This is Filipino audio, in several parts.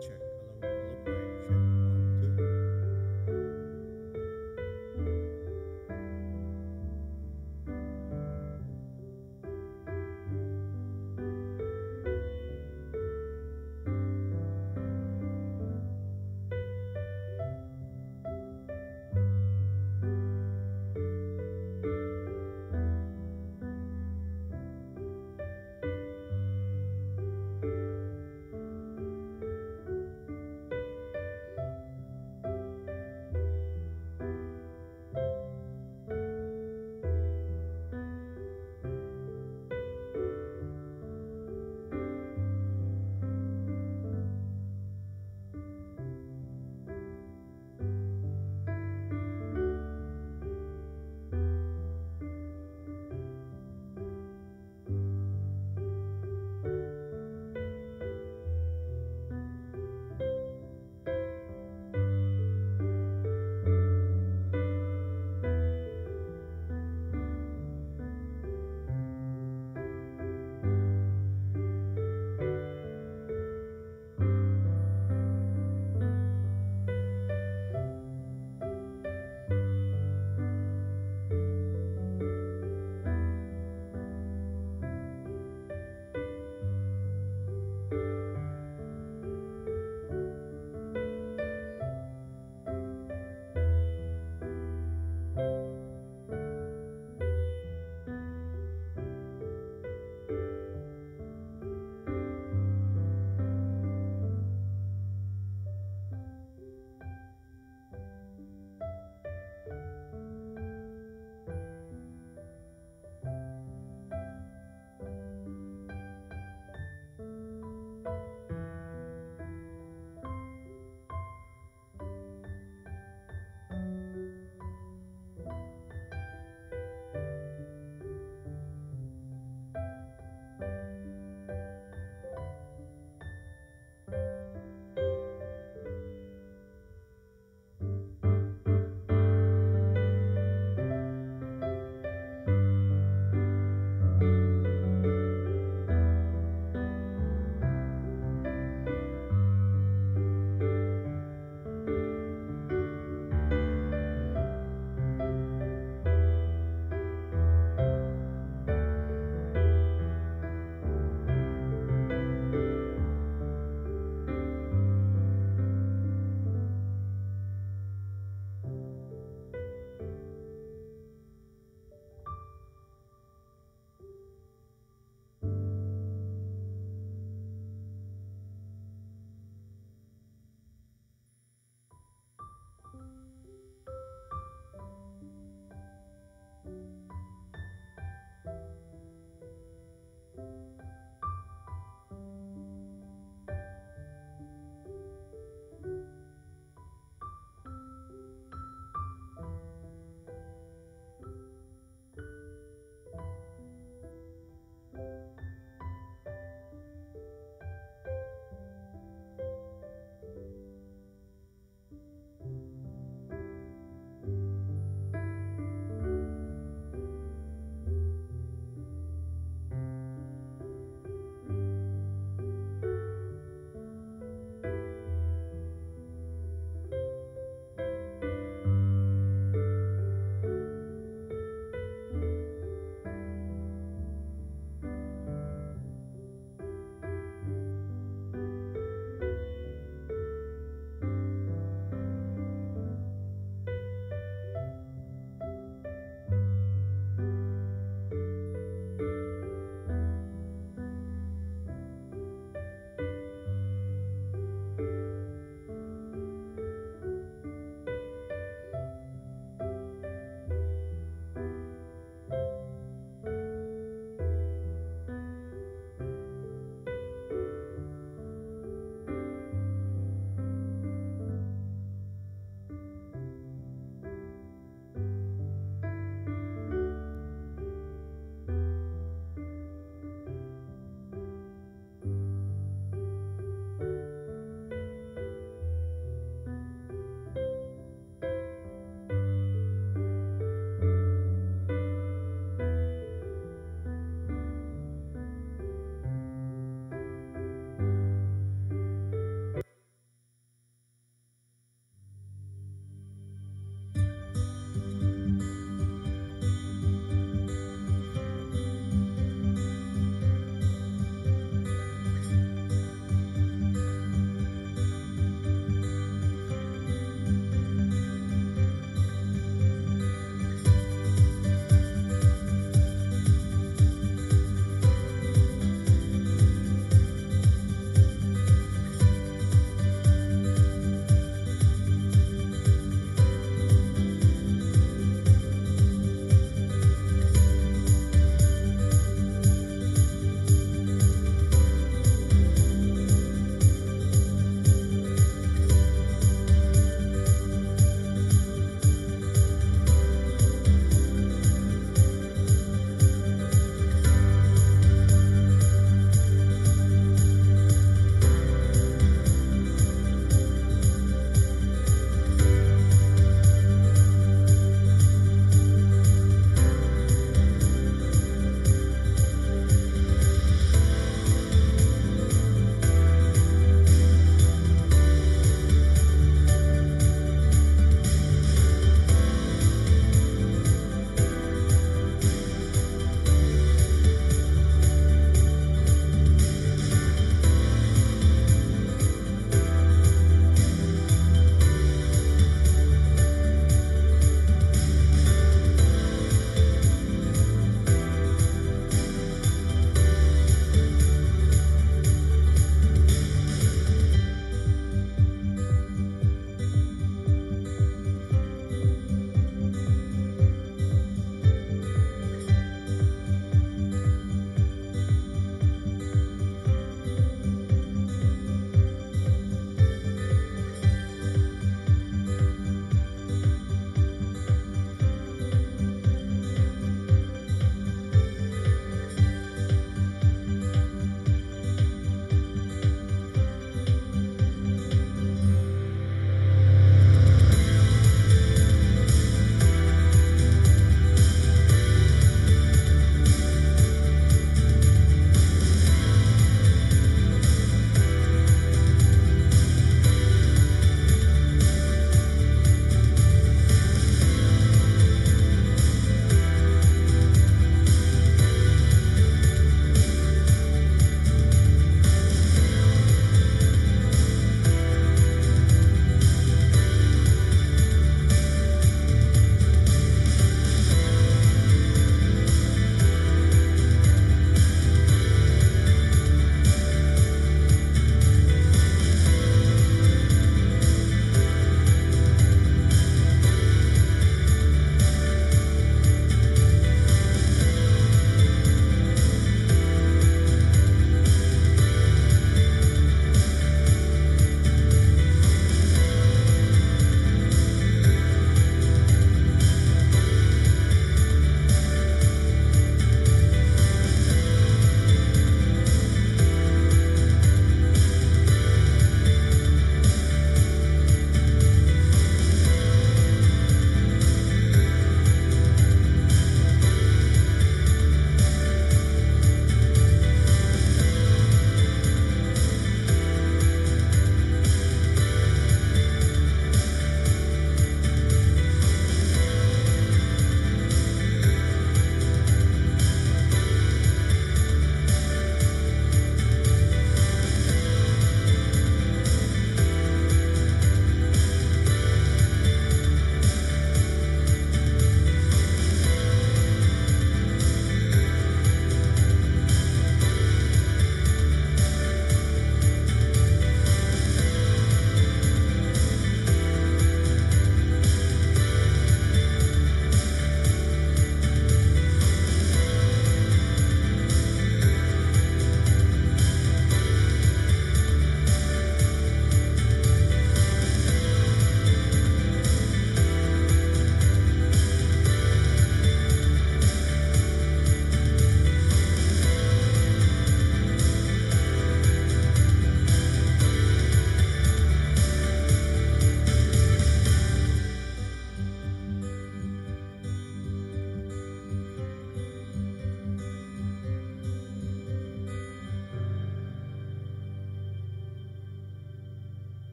Check. Hello, hello, mic check. One, two.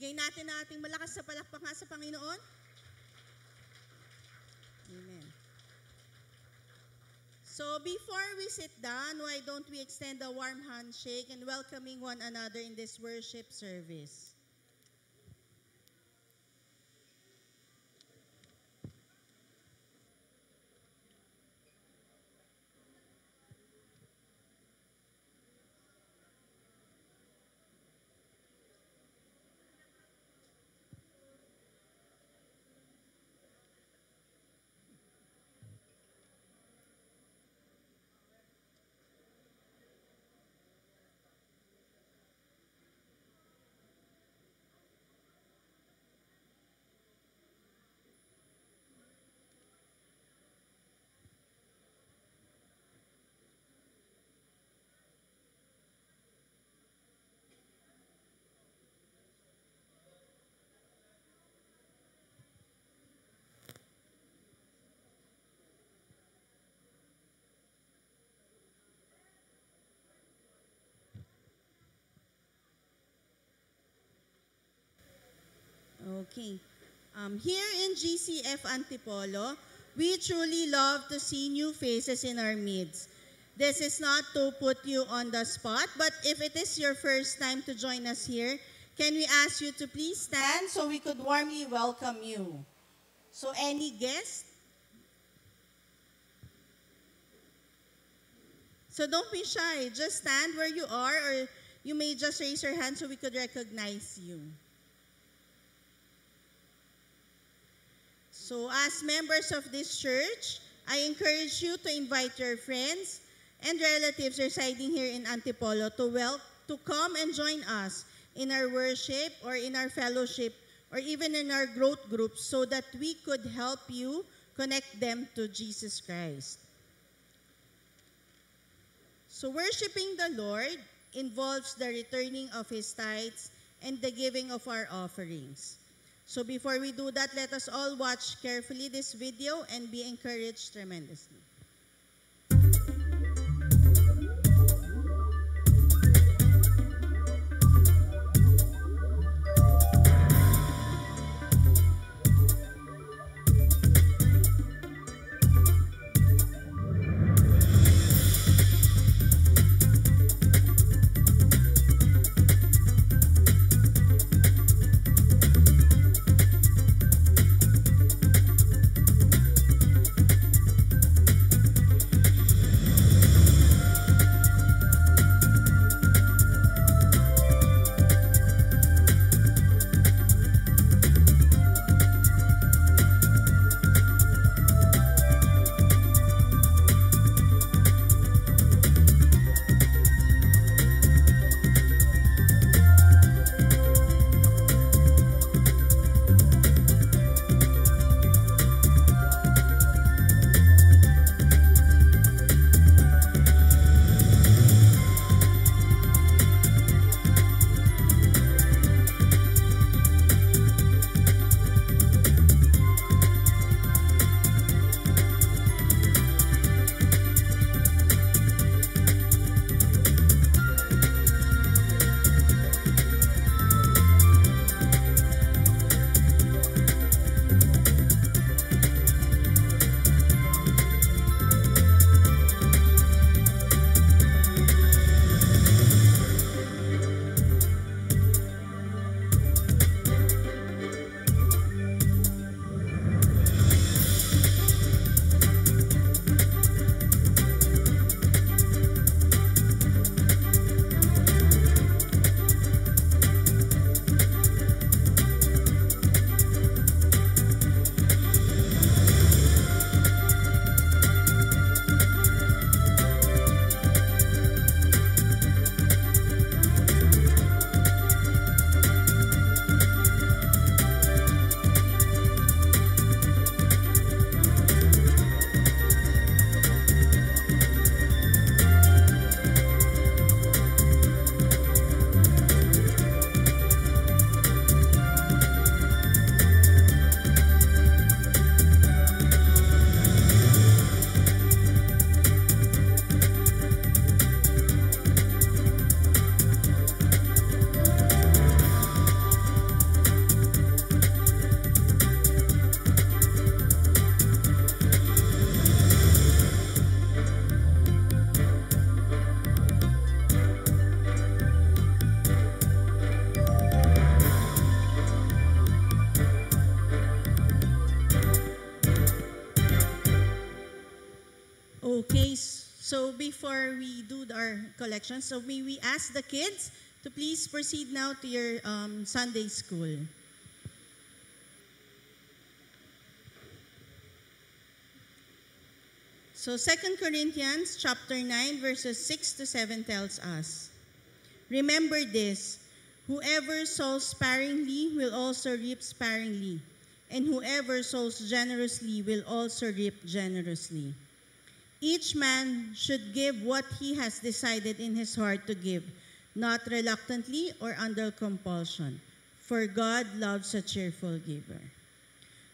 Bigay natin ang ating malakas sa palakpakan sa Panginoon. Amen. So before we sit down, why don't we extend a warm handshake and welcoming one another in this worship service. Okay. Here in GCF Antipolo, we truly love to see new faces in our midst. This is not to put you on the spot, but if it is your first time to join us here, can we ask you to please stand so we could warmly welcome you? So any guest? So don't be shy. Just stand where you are, or you may just raise your hand so we could recognize you. So as members of this church, I encourage you to invite your friends and relatives residing here in Antipolo to come and join us in our worship or in our fellowship or even in our growth groups so that we could help you connect them to Jesus Christ. So worshiping the Lord involves the returning of His tithes and the giving of our offerings. So before we do that, let us all watch carefully this video and be encouraged tremendously. So before we do our collection, so may we ask the kids to please proceed now to your Sunday school. So 2 Corinthians chapter 9 verses 6 to 7 tells us, "Remember this, whoever sows sparingly will also reap sparingly, and whoever sows generously will also reap generously. Each man should give what he has decided in his heart to give, not reluctantly or under compulsion, for God loves a cheerful giver."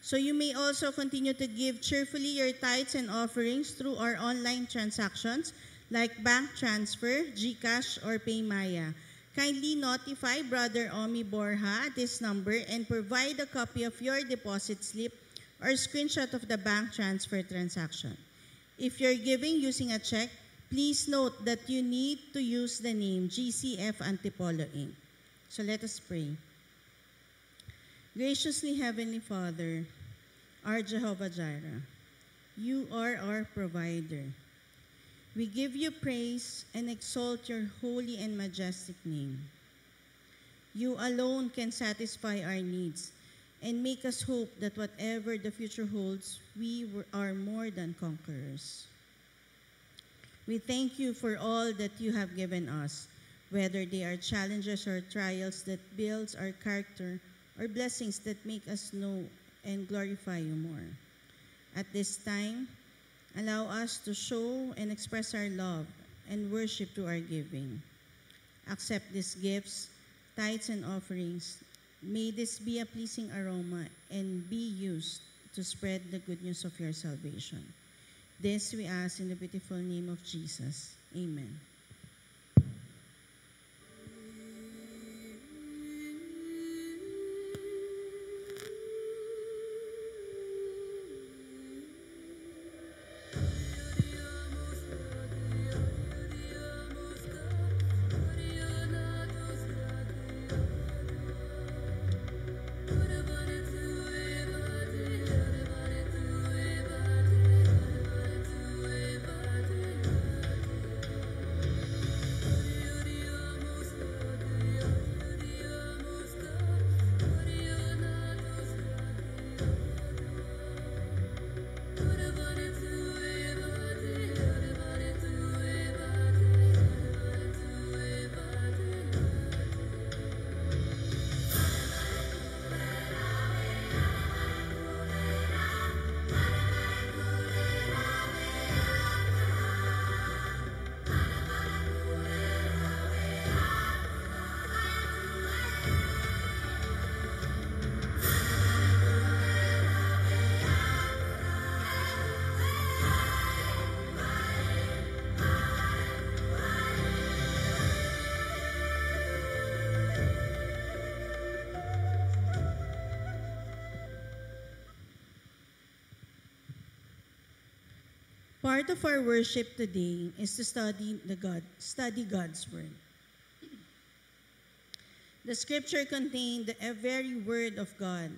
So you may also continue to give cheerfully your tithes and offerings through our online transactions like bank transfer, GCash, or PayMaya. Kindly notify Brother Omi Borja at this number and provide a copy of your deposit slip or screenshot of the bank transfer transaction. If you're giving using a check, please note that you need to use the name GCF Antipolo Inc. So let us pray. Graciously Heavenly Father, our Jehovah Jireh, you are our provider. We give you praise and exalt your holy and majestic name. You alone can satisfy our needs and make us hope that whatever the future holds, we are more than conquerors. We thank you for all that you have given us, whether they are challenges or trials that builds our character or blessings that make us know and glorify you more. At this time, allow us to show and express our love and worship through our giving. Accept these gifts, tithes and offerings. May this be a pleasing aroma and be used to spread the good news of your salvation. This we ask in the beautiful name of Jesus. Amen. Part of our worship today is to study God's Word. The scripture contained the very Word of God.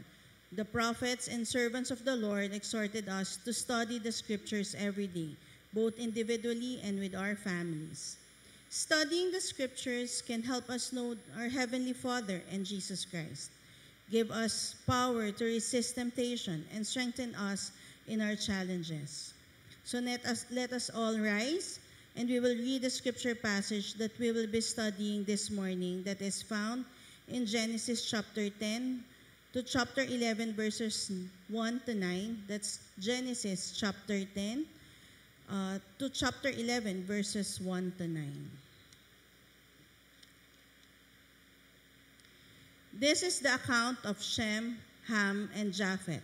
The prophets and servants of the Lord exhorted us to study the scriptures every day, both individually and with our families. Studying the scriptures can help us know our Heavenly Father and Jesus Christ, give us power to resist temptation, and strengthen us in our challenges. So let us all rise, and we will read the scripture passage that we will be studying this morning, that is found in Genesis chapter 10 to chapter 11, verses 1 to 9. That's Genesis chapter 10 to chapter 11, verses 1 to 9. This is the account of Shem, Ham, and Japheth,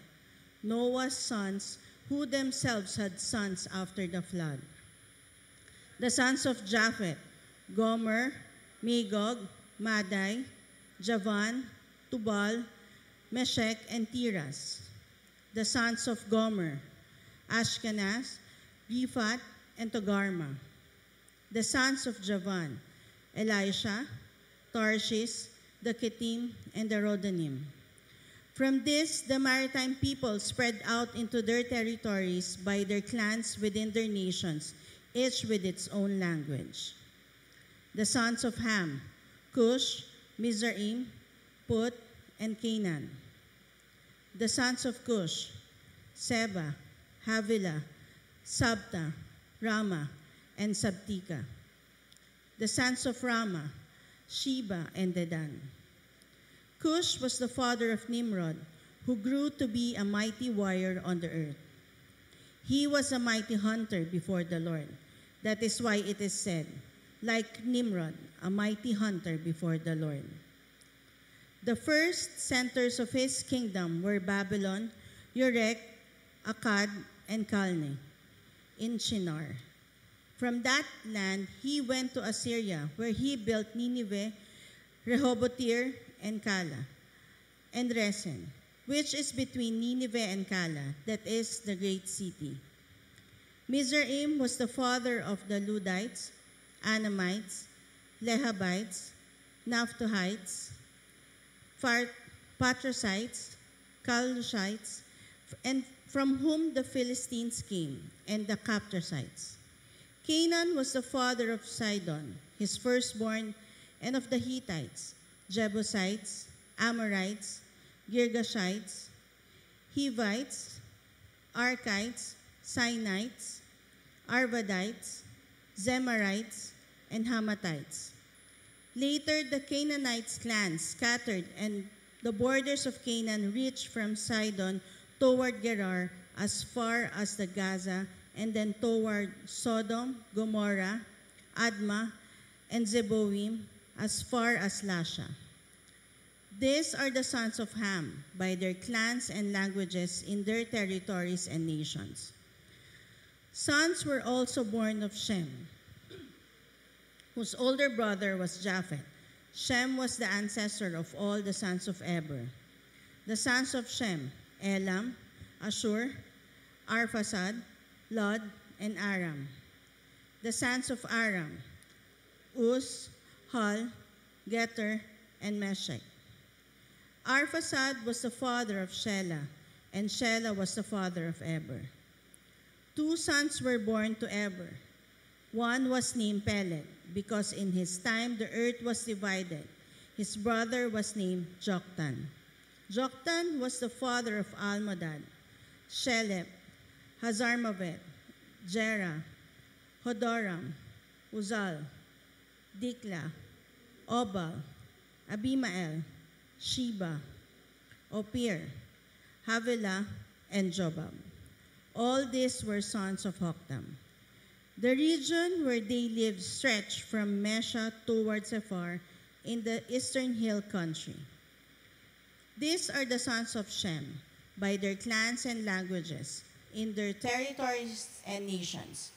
Noah's sons, who themselves had sons after the flood. The sons of Japheth: Gomer, Magog, Madai, Javan, Tubal, Meshech, and Tiras. The sons of Gomer: Ashkenaz, Riphat, and Togarma. The sons of Javan: Elisha, Tarshish, the Kittim, and the Rodanim. From this, the maritime people spread out into their territories by their clans within their nations, each with its own language. The sons of Ham, Cush, Mizraim, Put, and Canaan. The sons of Cush, Seba, Havilah, Sabta, Rama, and Sabtika. The sons of Rama, Sheba, and Dedan. Cush was the father of Nimrod, who grew to be a mighty warrior on the earth. He was a mighty hunter before the Lord. That is why it is said, like Nimrod, a mighty hunter before the Lord. The first centers of his kingdom were Babylon, Urek, Akkad, and Calneh in Shinar. From that land, he went to Assyria, where he built Nineveh, Rehoboth-ir, and Calah, and Resen, which is between Nineveh and Calah, that is the great city. Mizraim was the father of the Ludites, Anamites, Lehabites, Naphtuhites, Patrosites, Calushites, and from whom the Philistines came, and the Captosites. Canaan was the father of Sidon, his firstborn, and of the Hittites, Jebusites, Amorites, Girgashites, Hivites, Arkites, Sinites, Arvadites, Zemarites, and Hamathites. Later, the Canaanites' clans scattered, and the borders of Canaan reached from Sidon toward Gerar as far as the Gaza, and then toward Sodom, Gomorrah, Admah, and Zeboim, as far as Lasha. These are the sons of Ham, by their clans and languages in their territories and nations. Sons were also born of Shem, whose older brother was Japheth. Shem was the ancestor of all the sons of Eber. The sons of Shem, Elam, Ashur, Arphaxad, Lod, and Aram. The sons of Aram, Uz, Hul, Geter, and Meshech. Arphaxad was the father of Shelah, and Shelah was the father of Eber. Two sons were born to Eber. One was named Peleg, because in his time the earth was divided. His brother was named Joktan. Joktan was the father of Almodad, Shelep, Hazarmavet, Jerah, Hodoram, Uzal, Dikla, Obal, Abimael, Sheba, Ophir, Havilah, and Jobab. All these were sons of Hoktam. The region where they lived stretched from Mesha towards Sephar in the eastern hill country. These are the sons of Shem, by their clans and languages, in their territories and nations.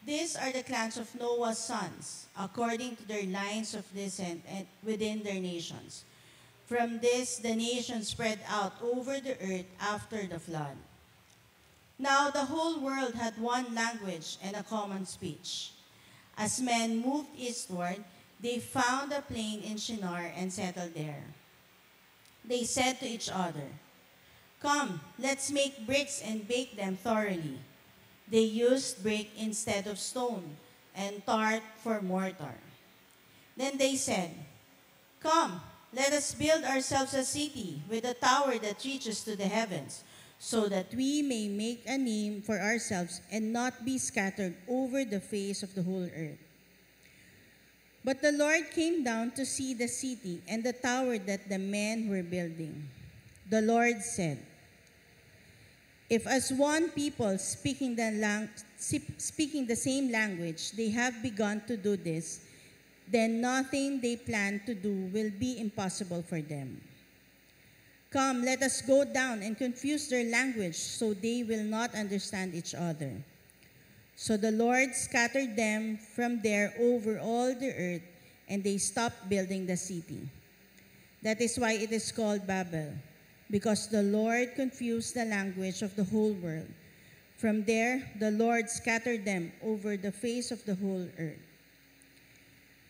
These are the clans of Noah's sons, according to their lines of descent and within their nations. From this, the nations spread out over the earth after the flood. Now the whole world had one language and a common speech. As men moved eastward, they found a plain in Shinar and settled there. They said to each other, "Come, let's make bricks and bake them thoroughly." They used brick instead of stone, and tar for mortar. Then they said, "Come, let us build ourselves a city with a tower that reaches to the heavens, so that we may make a name for ourselves and not be scattered over the face of the whole earth." But the Lord came down to see the city and the tower that the men were building. The Lord said, "If as one people speaking the same language they have begun to do this, then nothing they plan to do will be impossible for them. Come, let us go down and confuse their language so they will not understand each other." So the Lord scattered them from there over all the earth, and they stopped building the city. That is why it is called Babel, because the Lord confused the language of the whole world. From there, the Lord scattered them over the face of the whole earth.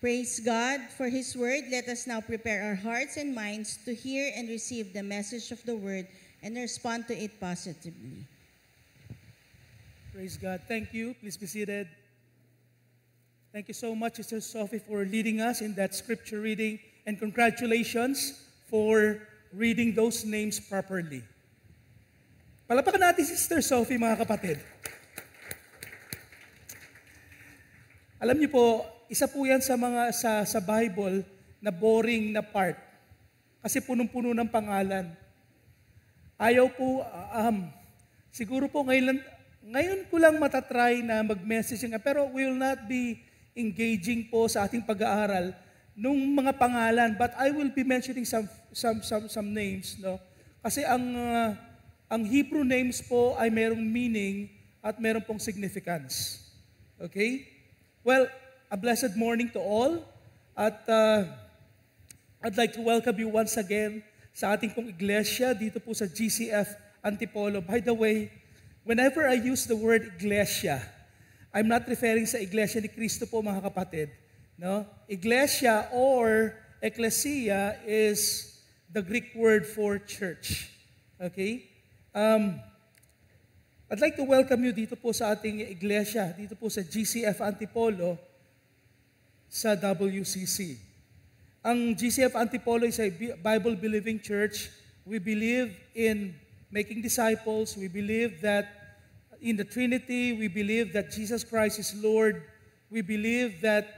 Praise God for His word. Let us now prepare our hearts and minds to hear and receive the message of the word and respond to it positively. Praise God. Thank you. Please be seated. Thank you so much, Sister Sophie, for leading us in that scripture reading. And congratulations for reading those names properly. Palapakan natin si Sister Sophie, mga kapatid. Alam niyo po, isa po yan sa Bible na boring na part. Kasi punong-puno ng pangalan. Ayaw po, siguro po ngayon ko lang matatry na mag-message nga, pero we will not be engaging po sa ating pag-aaral nung mga pangalan, but I will be mentioning some names, no? Kasi ang Hebrew names po ay merong meaning at meron pong significance. Okay? Well, a blessed morning to all, at I'd like to welcome you once again sa ating pong iglesia dito po sa GCF Antipolo. By the way, whenever I use the word iglesia, I'm not referring sa iglesia ni Cristo po, mga kapatid. No? Iglesia or ecclesia is the Greek word for church. Okay? I'd like to welcome you dito po sa ating iglesia, dito po sa GCF Antipolo, sa WCC. Ang GCF Antipolo is a Bible-believing church. We believe in making disciples. We believe that in the Trinity, we believe that Jesus Christ is Lord. We believe that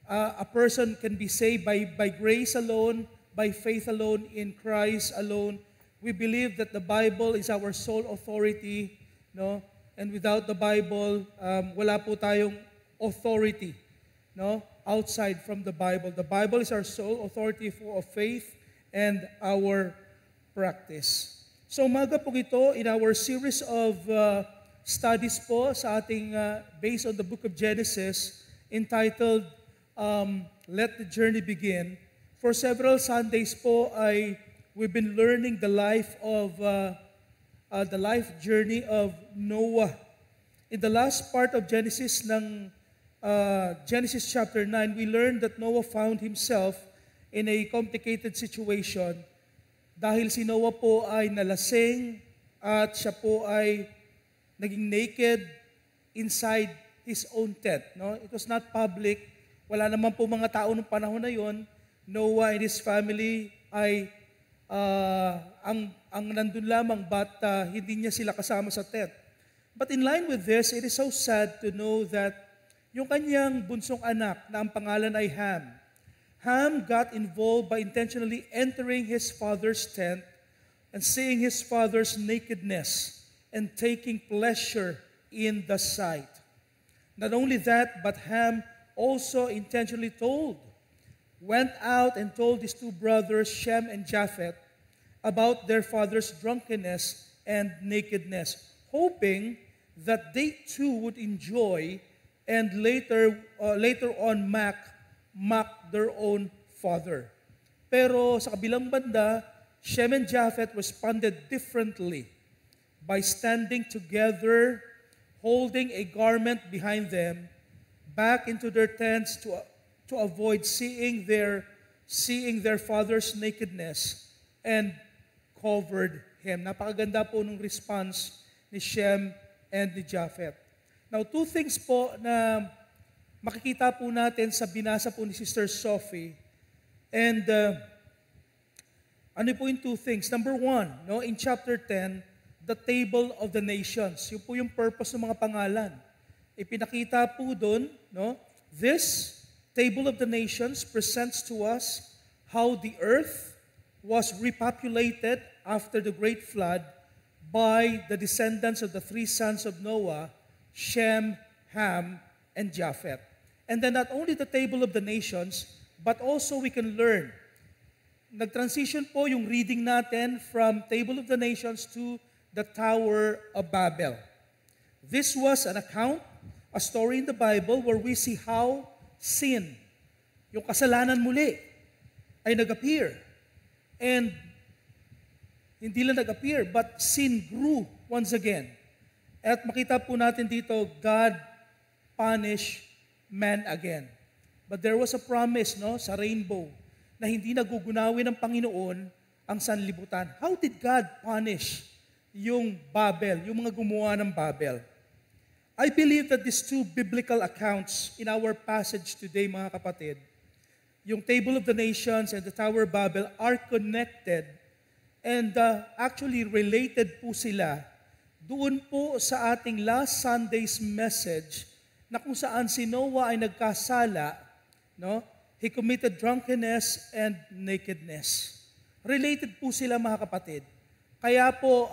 a person can be saved by grace alone, by faith alone, in Christ alone. We believe that the Bible is our sole authority, no? And without the Bible, wala po tayong authority, no? Outside from the Bible. The Bible is our sole authority for faith and our practice. So umaga po ito in our series of studies po sa ating based on the book of Genesis entitled Let the Journey Begin. For several Sundays po we've been learning the life journey of Noah. In the last part of Genesis Genesis chapter 9, we learned that Noah found himself in a complicated situation dahil si Noah po ay nalasing at siya po ay naging naked inside his own tent. No? It was not public. Wala naman po mga tao nung panahon na yon. Noah and his family ay ang nandun lamang, but hindi niya sila kasama sa tent. But in line with this, it is so sad to know that yung kanyang bunsong anak na ang pangalan ay Ham got involved by intentionally entering his father's tent and seeing his father's nakedness and taking pleasure in the sight. Not only that, but Ham also intentionally went out and told his two brothers, Shem and Japheth, about their father's drunkenness and nakedness, hoping that they too would enjoy and later on mock their own father. Pero sa kabilang banda, Shem and Japheth responded differently by standing together, holding a garment behind them, back into their tents to avoid seeing their father's nakedness, and covered him. Napakaganda po ng response ni Shem and ni Japheth. Now, two things po na makikita po natin sa binasa po ni Sister Sophie. And ano po yung two things? Number one, no, in chapter 10, the table of the nations. Yun po yung purpose ng mga pangalan. Ipinakita po doon, no, this table of the nations presents to us how the earth was repopulated after the great flood by the descendants of the three sons of Noah, Shem, Ham, and Japheth. And then not only the table of the nations, but also we can learn. Nag-transition po yung reading natin from table of the nations to the Tower of Babel. This was an account, a story in the Bible where we see how sin, yung kasalanan muli, ay nag-appear. And hindi lang nag-appear, but sin grew once again. At makita po natin dito, God punished man again. But there was a promise, no, sa rainbow, na hindi nagugunawin ng Panginoon ang sanlibutan. How did God punish yung Babel, yung mga gumawa ng Babel? I believe that these two biblical accounts in our passage today, mga kapatid, yung Table of the Nations and the Tower of Babel are connected and actually related po sila doon po sa ating last Sunday's message na kung saan si Noah ay nagkasala, no? He committed drunkenness and nakedness. Related po sila, mga kapatid. Kaya po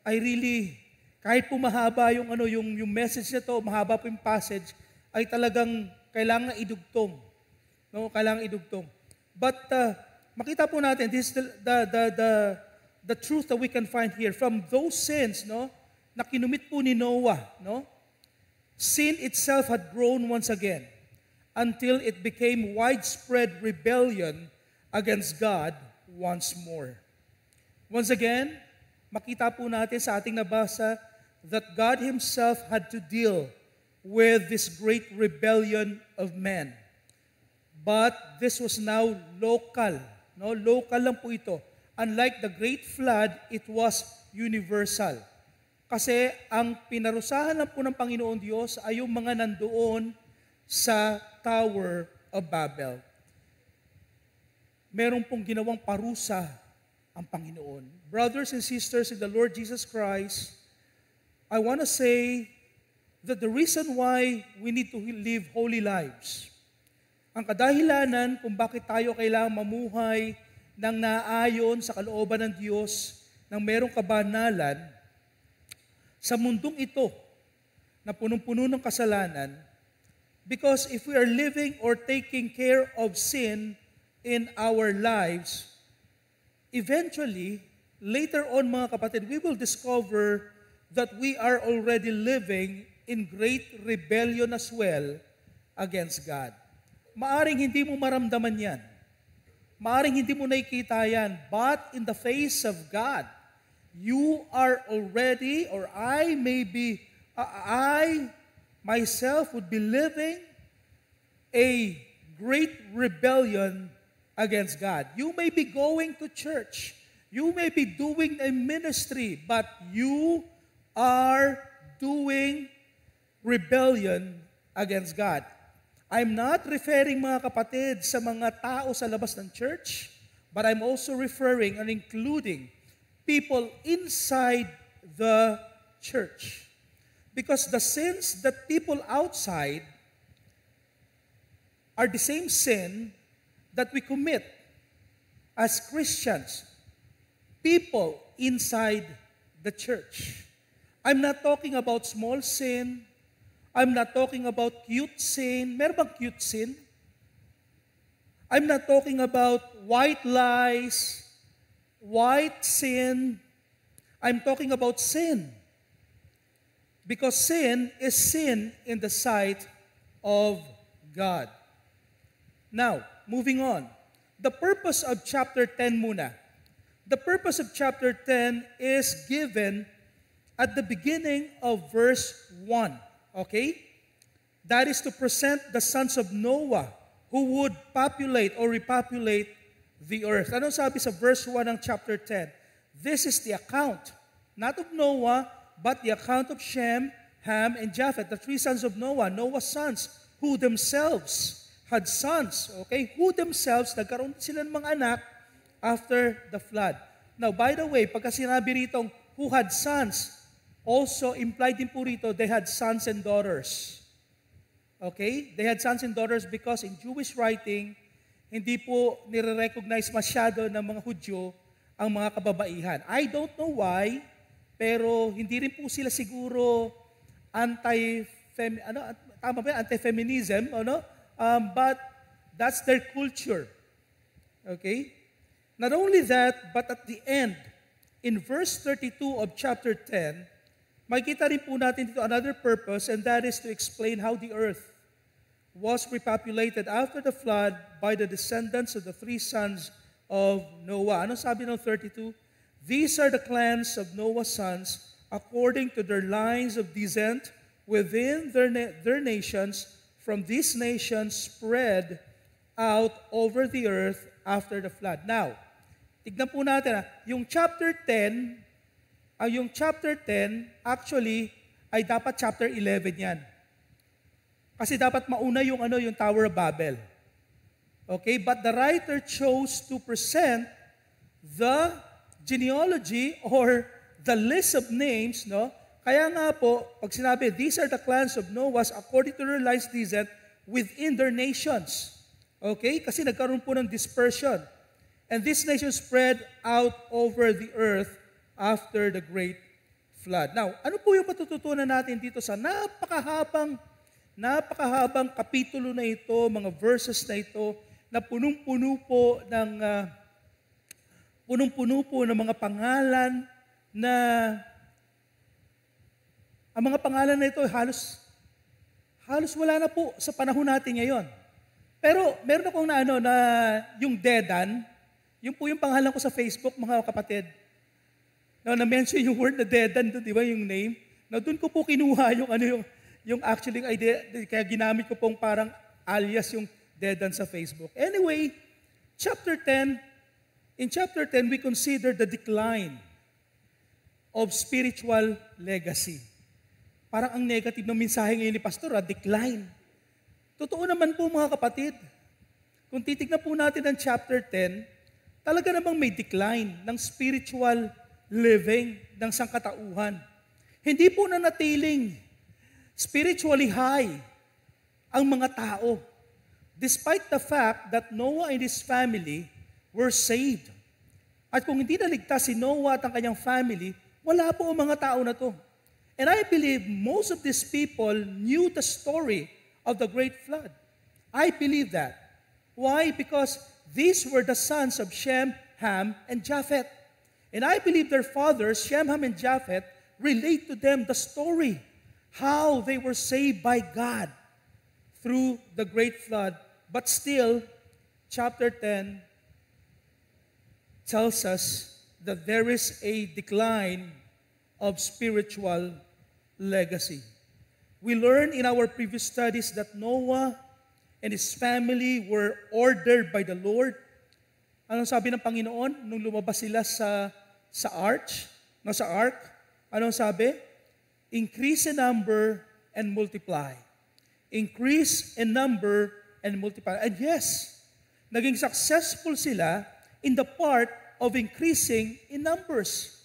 I really, kahit po mahaba yung message na to, mahaba po yung passage, ay talagang kailangan idugtong. No, kailangan idugtong. But makita po natin, this is the truth that we can find here from those sins, no, na kinumit po ni Noah, no? Sin itself had grown once again until it became widespread rebellion against God once more. Once again, makita po natin sa ating nabasa that God Himself had to deal with this great rebellion of man. But this was now local. No? Local lang po ito. Unlike the great flood, it was universal. Kasi ang pinarusahan lang po ng Panginoon Diyos ay yung mga nandoon sa Tower of Babel. Meron pong ginawang parusa ang Panginoon. Brothers and sisters in the Lord Jesus Christ, I want to say that the reason why we need to live holy lives, ang kadahilanan kung bakit tayo kailangang mamuhay ng naayon sa kalooban ng Diyos, ng merong kabanalan, sa mundong ito na punong-puno ng kasalanan, because if we are living or taking care of sin in our lives, eventually, later on mga kapatid, we will discover that we are already living in great rebellion as well against God. Maaring hindi mo maramdaman yan. Maaring hindi mo nakikita yan. But in the face of God, you are already, or I myself would be living a great rebellion against God. You may be going to church. You may be doing a ministry, but you are doing rebellion against God. I'm not referring, mga kapatid, sa mga tao sa labas ng church, but I'm also referring and including people inside the church. Because the sins that people outside are the same sin that we commit as Christians, people inside the church. I'm not talking about small sin. I'm not talking about cute sin. Meron bang cute sin? I'm not talking about white lies, white sin. I'm talking about sin. Because sin is sin in the sight of God. Now, moving on. The purpose of chapter 10 muna. The purpose of chapter 10 is given at the beginning of verse 1. Okay? That is to present the sons of Noah who would populate or repopulate the earth. Ano sabi sa verse 1 ng chapter 10? This is the account, not of Noah, but the account of Shem, Ham, and Japheth, the three sons of Noah, Noah's sons, who themselves had sons. Okay? Who themselves, nagkaroon sila ng mga anak after the flood. Now, by the way, pagka sinabi ritong who had sons, also implied din po rito, they had sons and daughters. Okay? They had sons and daughters because in Jewish writing, hindi po nire-recognize masyado ng mga Hudyo ang mga kababaihan. I don't know why, pero hindi rin po sila siguro anti-feminism, but that's their culture. Okay? Not only that, but at the end, in verse 32 of chapter 10, makikita rin po natin dito another purpose, and that is to explain how the earth was repopulated after the flood by the descendants of the three sons of Noah. Ano sabi ng 32? These are the clans of Noah's sons according to their lines of descent within their nations. From these nations spread out over the earth after the flood. Now, tignan po natin, yung chapter 10 actually ay dapat chapter 11 yan. Kasi dapat mauna yung Tower of Babel. Okay, but the writer chose to present the genealogy or the list of names, no? Kaya nga po, pag sinabi, these are the clans of Noah according to their lines descent within their nations. Okay? Kasi nagkaroon po ng dispersion. And this nation spread out over the earth after the great flood. Now, ano po yung matututunan natin dito sa napakahabang kapitulo na ito, mga verses na ito, na punong-puno po ng mga pangalan na ang mga pangalan na ito halos wala na po sa panahon natin ngayon. Pero meron akong na yung Dedan, yun po yung pangalan ko sa Facebook, mga kapatid. Na-mention yung word na Dedan, di ba yung name? Na doon ko po kinuha yung actually idea, kaya ginamit ko pong parang alias yung Dedan sa Facebook. Anyway, in chapter 10, we consider the decline of spiritual legacy. Parang ang negative ng mensahe ngayon ni Pastor, decline. Totoo naman po mga kapatid. Kung titignan po natin ang chapter 10, talaga namang may decline ng spiritual living ng sangkatauhan. Hindi po nanatiling spiritually high ang mga tao. Despite the fact that Noah and his family were saved. At kung hindi naligtas si Noah at ang kanyang family, wala po ang mga tao na to. And I believe most of these people knew the story of the great flood. I believe that. Why? Because these were the sons of Shem, Ham, and Japheth. And I believe their fathers, Shem, Ham, and Japheth, relate to them the story, how they were saved by God through the great flood. But still, chapter 10 tells us that there is a decline of spiritual legacy. We learned in our previous studies that Noah and his family were ordered by the Lord. Anong sabi ng Panginoon nung lumabas sila sa ark? Anong sabi? Increase in number and multiply. Increase in number and multiply. And yes, naging successful sila in the part of increasing in numbers.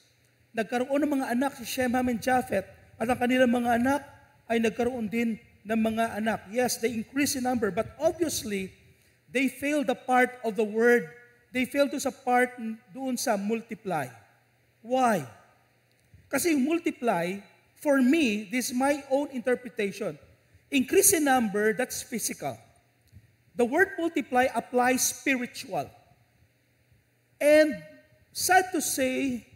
Nagkaroon ng mga anak si Shem, Ham, and Japheth, at ang kanilang mga anak ay nagkaroon din ng mga anak. Yes, they increase in number, but obviously, they failed the part of the word. They failed to sa part doon sa multiply. Why? Kasi yung multiply, for me, this is my own interpretation. Increase in number, that's physical. The word multiply applies spiritual. And sad to say,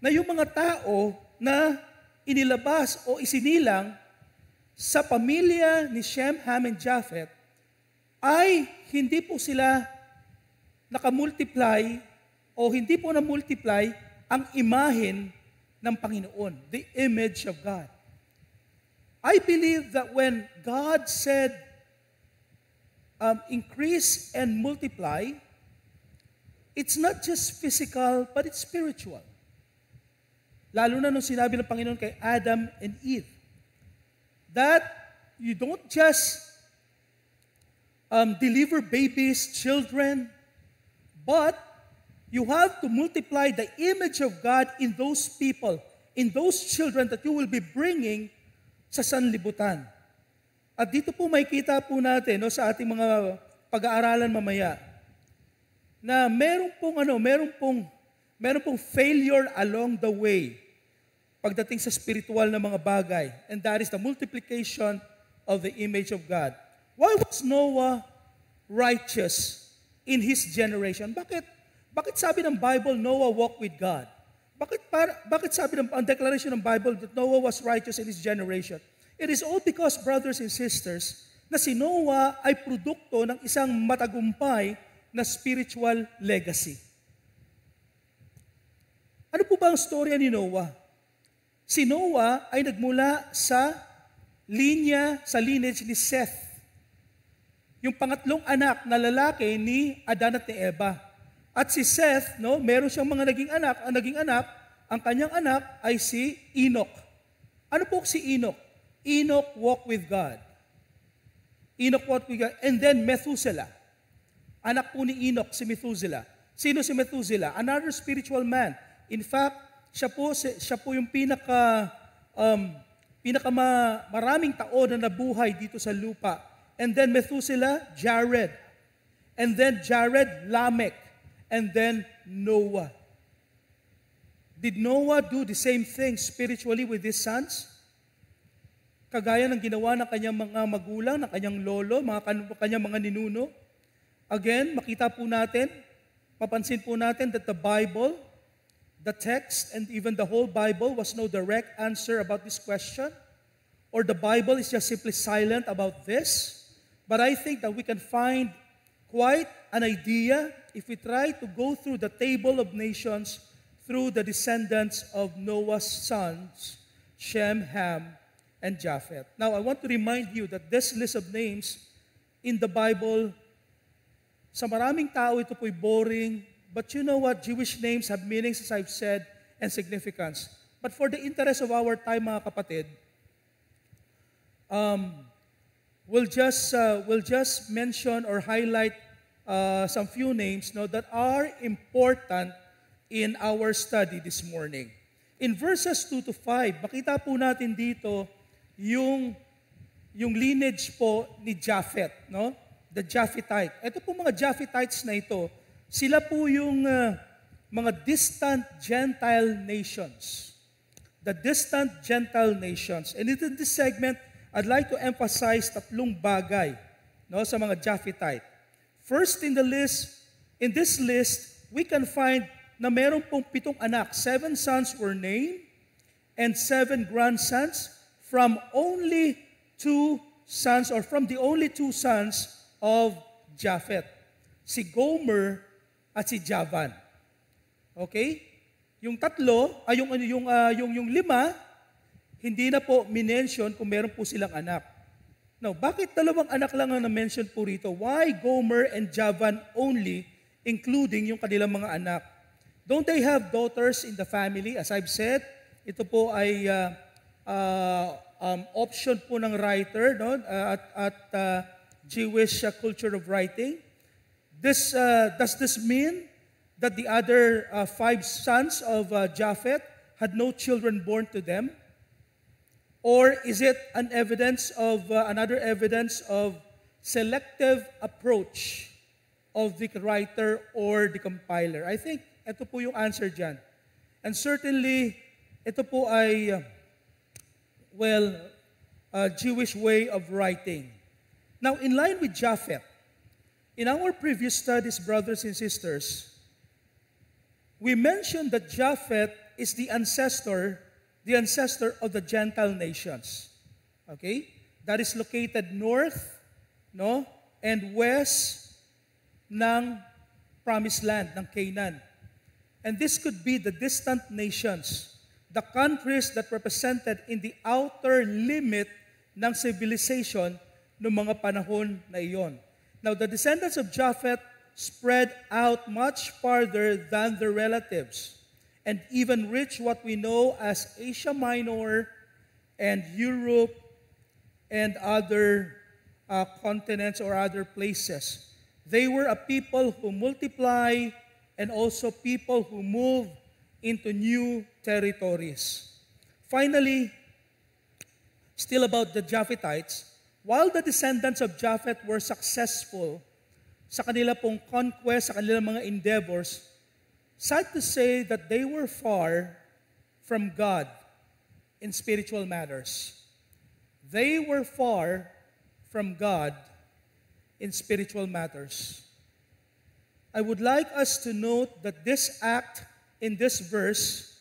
na yung mga tao na inilabas o isinilang sa pamilya ni Shem, Ham, and Japheth ay hindi po sila nakamultiply o hindi po na-multiply ang imahen ng Panginoon, the image of God. I believe that when God said, increase and multiply, it's not just physical, but it's spiritual. Lalo na nung sinabi ng Panginoon kay Adam and Eve, that you don't just deliver babies, children, but you have to multiply the image of God in those people, in those children that you will be bringing sa sanlibutan. At dito po makikita po natin sa ating mga pag-aaralan mamaya na meron pong failure along the way pagdating sa spiritual na mga bagay. And that is the multiplication of the image of God. Why was Noah righteous in his generation? Bakit sabi ng Bible, Noah walked with God? Bakit sabi ang declaration ng Bible that Noah was righteous in his generation? It is all because, brothers and sisters, na si Noah ay produkto ng isang matagumpay na spiritual legacy. Ano po ba ang storya ni Noah? Si Noah ay nagmula sa lineage ni Seth. Yung pangatlong anak na lalaki ni Adan at ni Eva. At si Seth, meron siyang mga naging anak. Ang kanyang anak ay si Enoch. Ano po si Enoch? Enoch walked with God. Enoch walked with God. And then Methuselah. Anak po ni Enoch, si Methuselah. Sino si Methuselah? Another spiritual man. In fact, siya po yung maraming taon na nabuhay dito sa lupa. And then Methuselah, Jared. And then Jared, Lamech. And then Noah. Did Noah do the same thing spiritually with his sons? Kagaya ng ginawa ng kanyang mga magulang, ng kanyang lolo, kanyang mga ninuno? Again, makita po natin, mapansin po natin that the Bible, the text, and even the whole Bible was no direct answer about this question, or the Bible is just simply silent about this. But I think that we can find quite an idea if we try to go through the table of nations through the descendants of Noah's sons, Shem, Ham, and Japheth. Now, I want to remind you that this list of names in the Bible, sa maraming tao ito po'y boring, but you know what? Jewish names have meanings, as I've said, and significance. But for the interest of our time, mga kapatid, we'll just mention or highlight some few names that are important in our study this morning. In verses 2 to 5, makita po natin dito yung lineage po ni Japheth, no? The Japhethite. Ito po mga Japhethites na ito, sila po yung mga distant Gentile nations. The distant Gentile nations. And in this segment, I'd like to emphasize tatlong bagay sa mga Japhethite. First in this list, we can find na meron pong 7 anak. 7 sons were named and 7 grandsons from only 2 sons or from the only 2 sons of Japheth. Si Gomer at si Javan. Okay? Yung 3, yung 5, hindi na po minention kung meron po silang anak. Now, bakit 2 anak lang ang na-mention po rito? Why Gomer and Javan only, including yung kanilang mga anak? Don't they have daughters in the family? As I've said, ito po ay option po ng writer at Jewish culture of writing. Does this mean that the other 5 sons of Japheth had no children born to them? Or is it another evidence of selective approach of the writer or the compiler? I think ito po yung answer dyan. And certainly, ito po ay, a Jewish way of writing. Now, in line with Japheth, in our previous studies, brothers and sisters, we mentioned that Japheth is the ancestor of the Gentile nations. Okay? That is located north, and west ng promised land, ng Canaan. And this could be the distant nations, the countries that represented in the outer limit ng civilization noong mga panahon na iyon. Now, the descendants of Japheth spread out much farther than their relatives and even reached what we know as Asia Minor and Europe and other continents or other places. They were a people who multiply and also people who move into new territories. Finally, still about the Japhethites, while the descendants of Japheth were successful sa kanila pong conquest, sa kanilang mga endeavors, sad to say that they were far from God in spiritual matters. They were far from God in spiritual matters. I would like us to note that this act in this verse,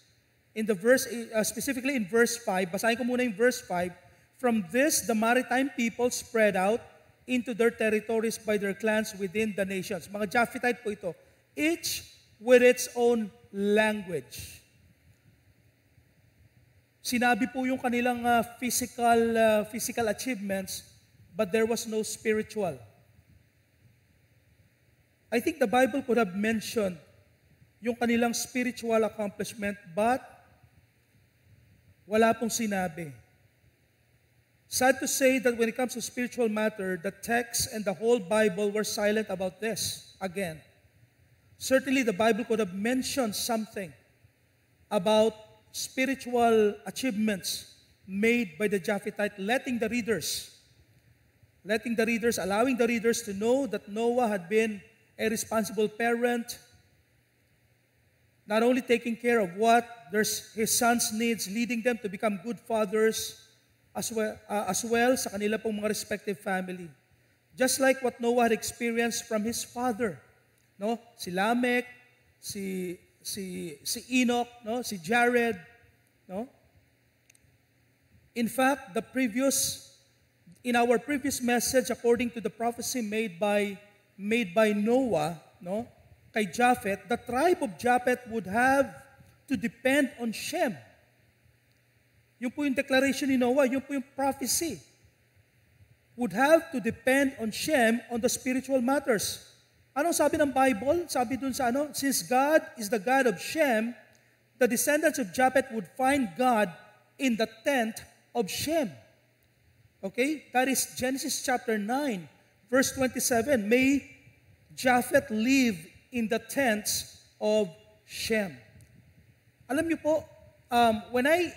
specifically in verse 5, basahin ko muna yung verse 5, from this, the maritime people spread out into their territories by their clans within the nations. Mga Japhethite po ito, each with its own language. Sinabi po yung kanilang physical achievements, but there was no spiritual. I think the Bible could have mentioned yung kanilang spiritual accomplishment, but wala pong sinabi. Sad to say that when it comes to spiritual matter, the text and the whole Bible were silent about this. Again, certainly the Bible could have mentioned something about spiritual achievements made by the Japhethite, allowing the readers to know that Noah had been a responsible parent, not only taking care of his sons' needs, leading them to become good fathers, as well sa kanila pong mga respective family. Just like what Noah had experienced from his father, no? Si Lamech, si Enoch, no? Si Jared, no? In fact, in our previous message, according to the prophecy made by Noah, no? Kay Japheth, the tribe of Japheth would have to depend on Shem. Yun po yung declaration ni Noah, yun po yung prophecy. Would have to depend on Shem on the spiritual matters. Anong sabi ng Bible? Sabi dun sa since God is the God of Shem, the descendants of Japheth would find God in the tent of Shem. Okay? That is Genesis chapter 9, verse 27. May Japheth live in the tents of Shem. Alam niyo po, when I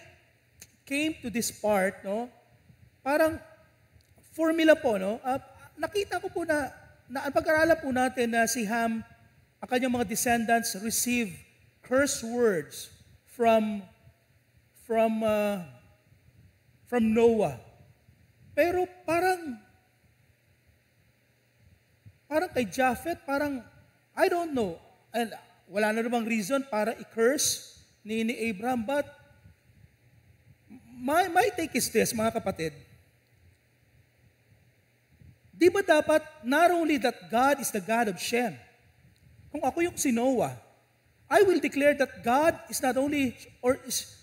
came to this part, no, parang formula po, no, nakita ko po na pag-aralan po natin na si Ham, ang kanyang mga descendants receive curse words from Noah. Pero parang kay Japheth, parang, I don't know, and wala na namang reason para i-curse ni Abraham, but my take is this, mga kapatid. Di ba dapat, not only that God is the God of Shem, kung ako yung si Noah, I will declare that God is not only,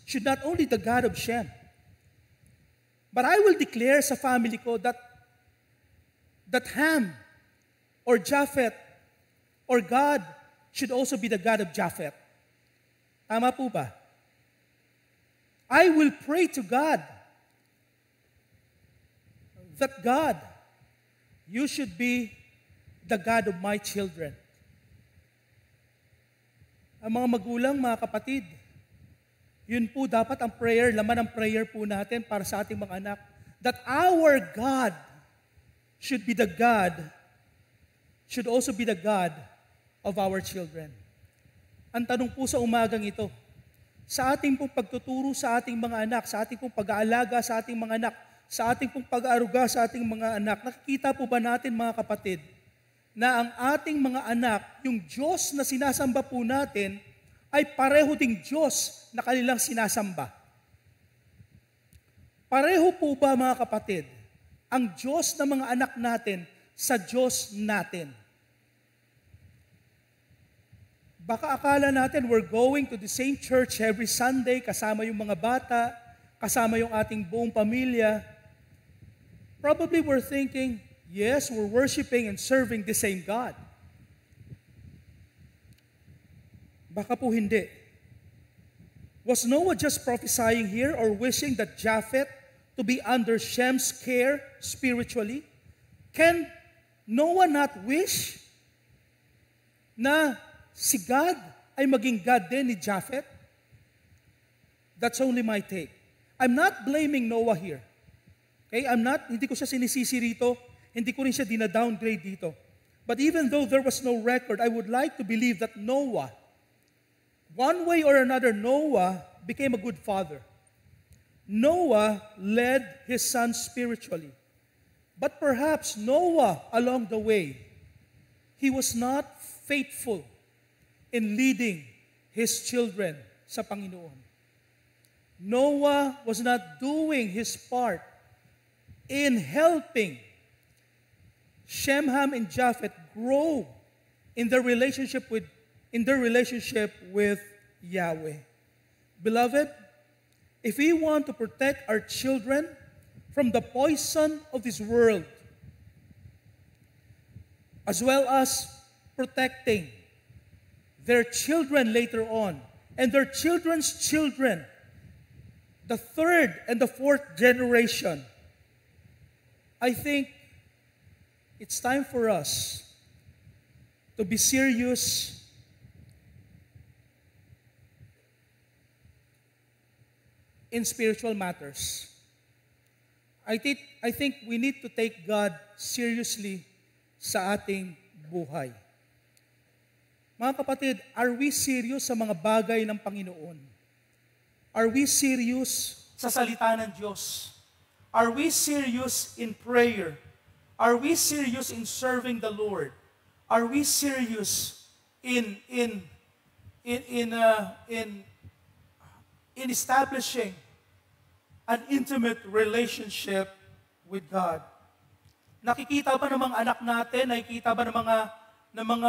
should not only the God of Shem, but I will declare sa family ko that Ham, or Japheth, or God, should also be the God of Japheth. Tama po ba? I will pray to God that God, you should be the God of my children. Ang mga magulang, mga kapatid, yun po dapat ang prayer, laman ng prayer po natin para sa ating mga anak, that our God should also be the God of our children. Ang tanong po sa umagang ito, sa ating pong pagtuturo sa ating mga anak, sa ating pong pag-aalaga sa ating mga anak, sa ating pong pag-aaruga sa ating mga anak, nakikita po ba natin, mga kapatid, na ang ating mga anak, yung Diyos na sinasamba po natin, ay pareho ding Diyos na kanilang sinasamba? Pareho po ba, mga kapatid, ang Diyos ng mga anak natin sa Diyos natin? Baka akala natin we're going to the same church every Sunday, kasama yung mga bata, kasama yung ating buong pamilya. Probably we're thinking, yes, we're worshiping and serving the same God. Baka po hindi. Was Noah just prophesying here or wishing that Japheth to be under Shem's care spiritually? Can Noah not wish na si God ay maging God din ni Japheth? That's only my take. I'm not blaming Noah here. Okay? Hindi ko siya sinisisi rito, hindi ko rin siya dina-downgrade dito. But even though there was no record, I would like to believe that Noah, one way or another, Noah became a good father. Noah led his sons spiritually. But perhaps Noah, along the way, he was not faithful in leading his children sa Panginoon. Noah was not doing his part in helping Shem, Ham, and Japheth grow in their relationship with Yahweh. Beloved, if we want to protect our children from the poison of this world, as well as protecting their children later on, and their children's children, the third and the fourth generation, I think it's time for us to be serious in spiritual matters. I think we need to take God seriously sa ating buhay. Mga kapatid, are we serious sa mga bagay ng Panginoon? Are we serious sa salita ng Diyos? Are we serious in prayer? Are we serious in serving the Lord? Are we serious in establishing an intimate relationship with God? Nakikita ba ng mga anak natin, nakikita ba ng mga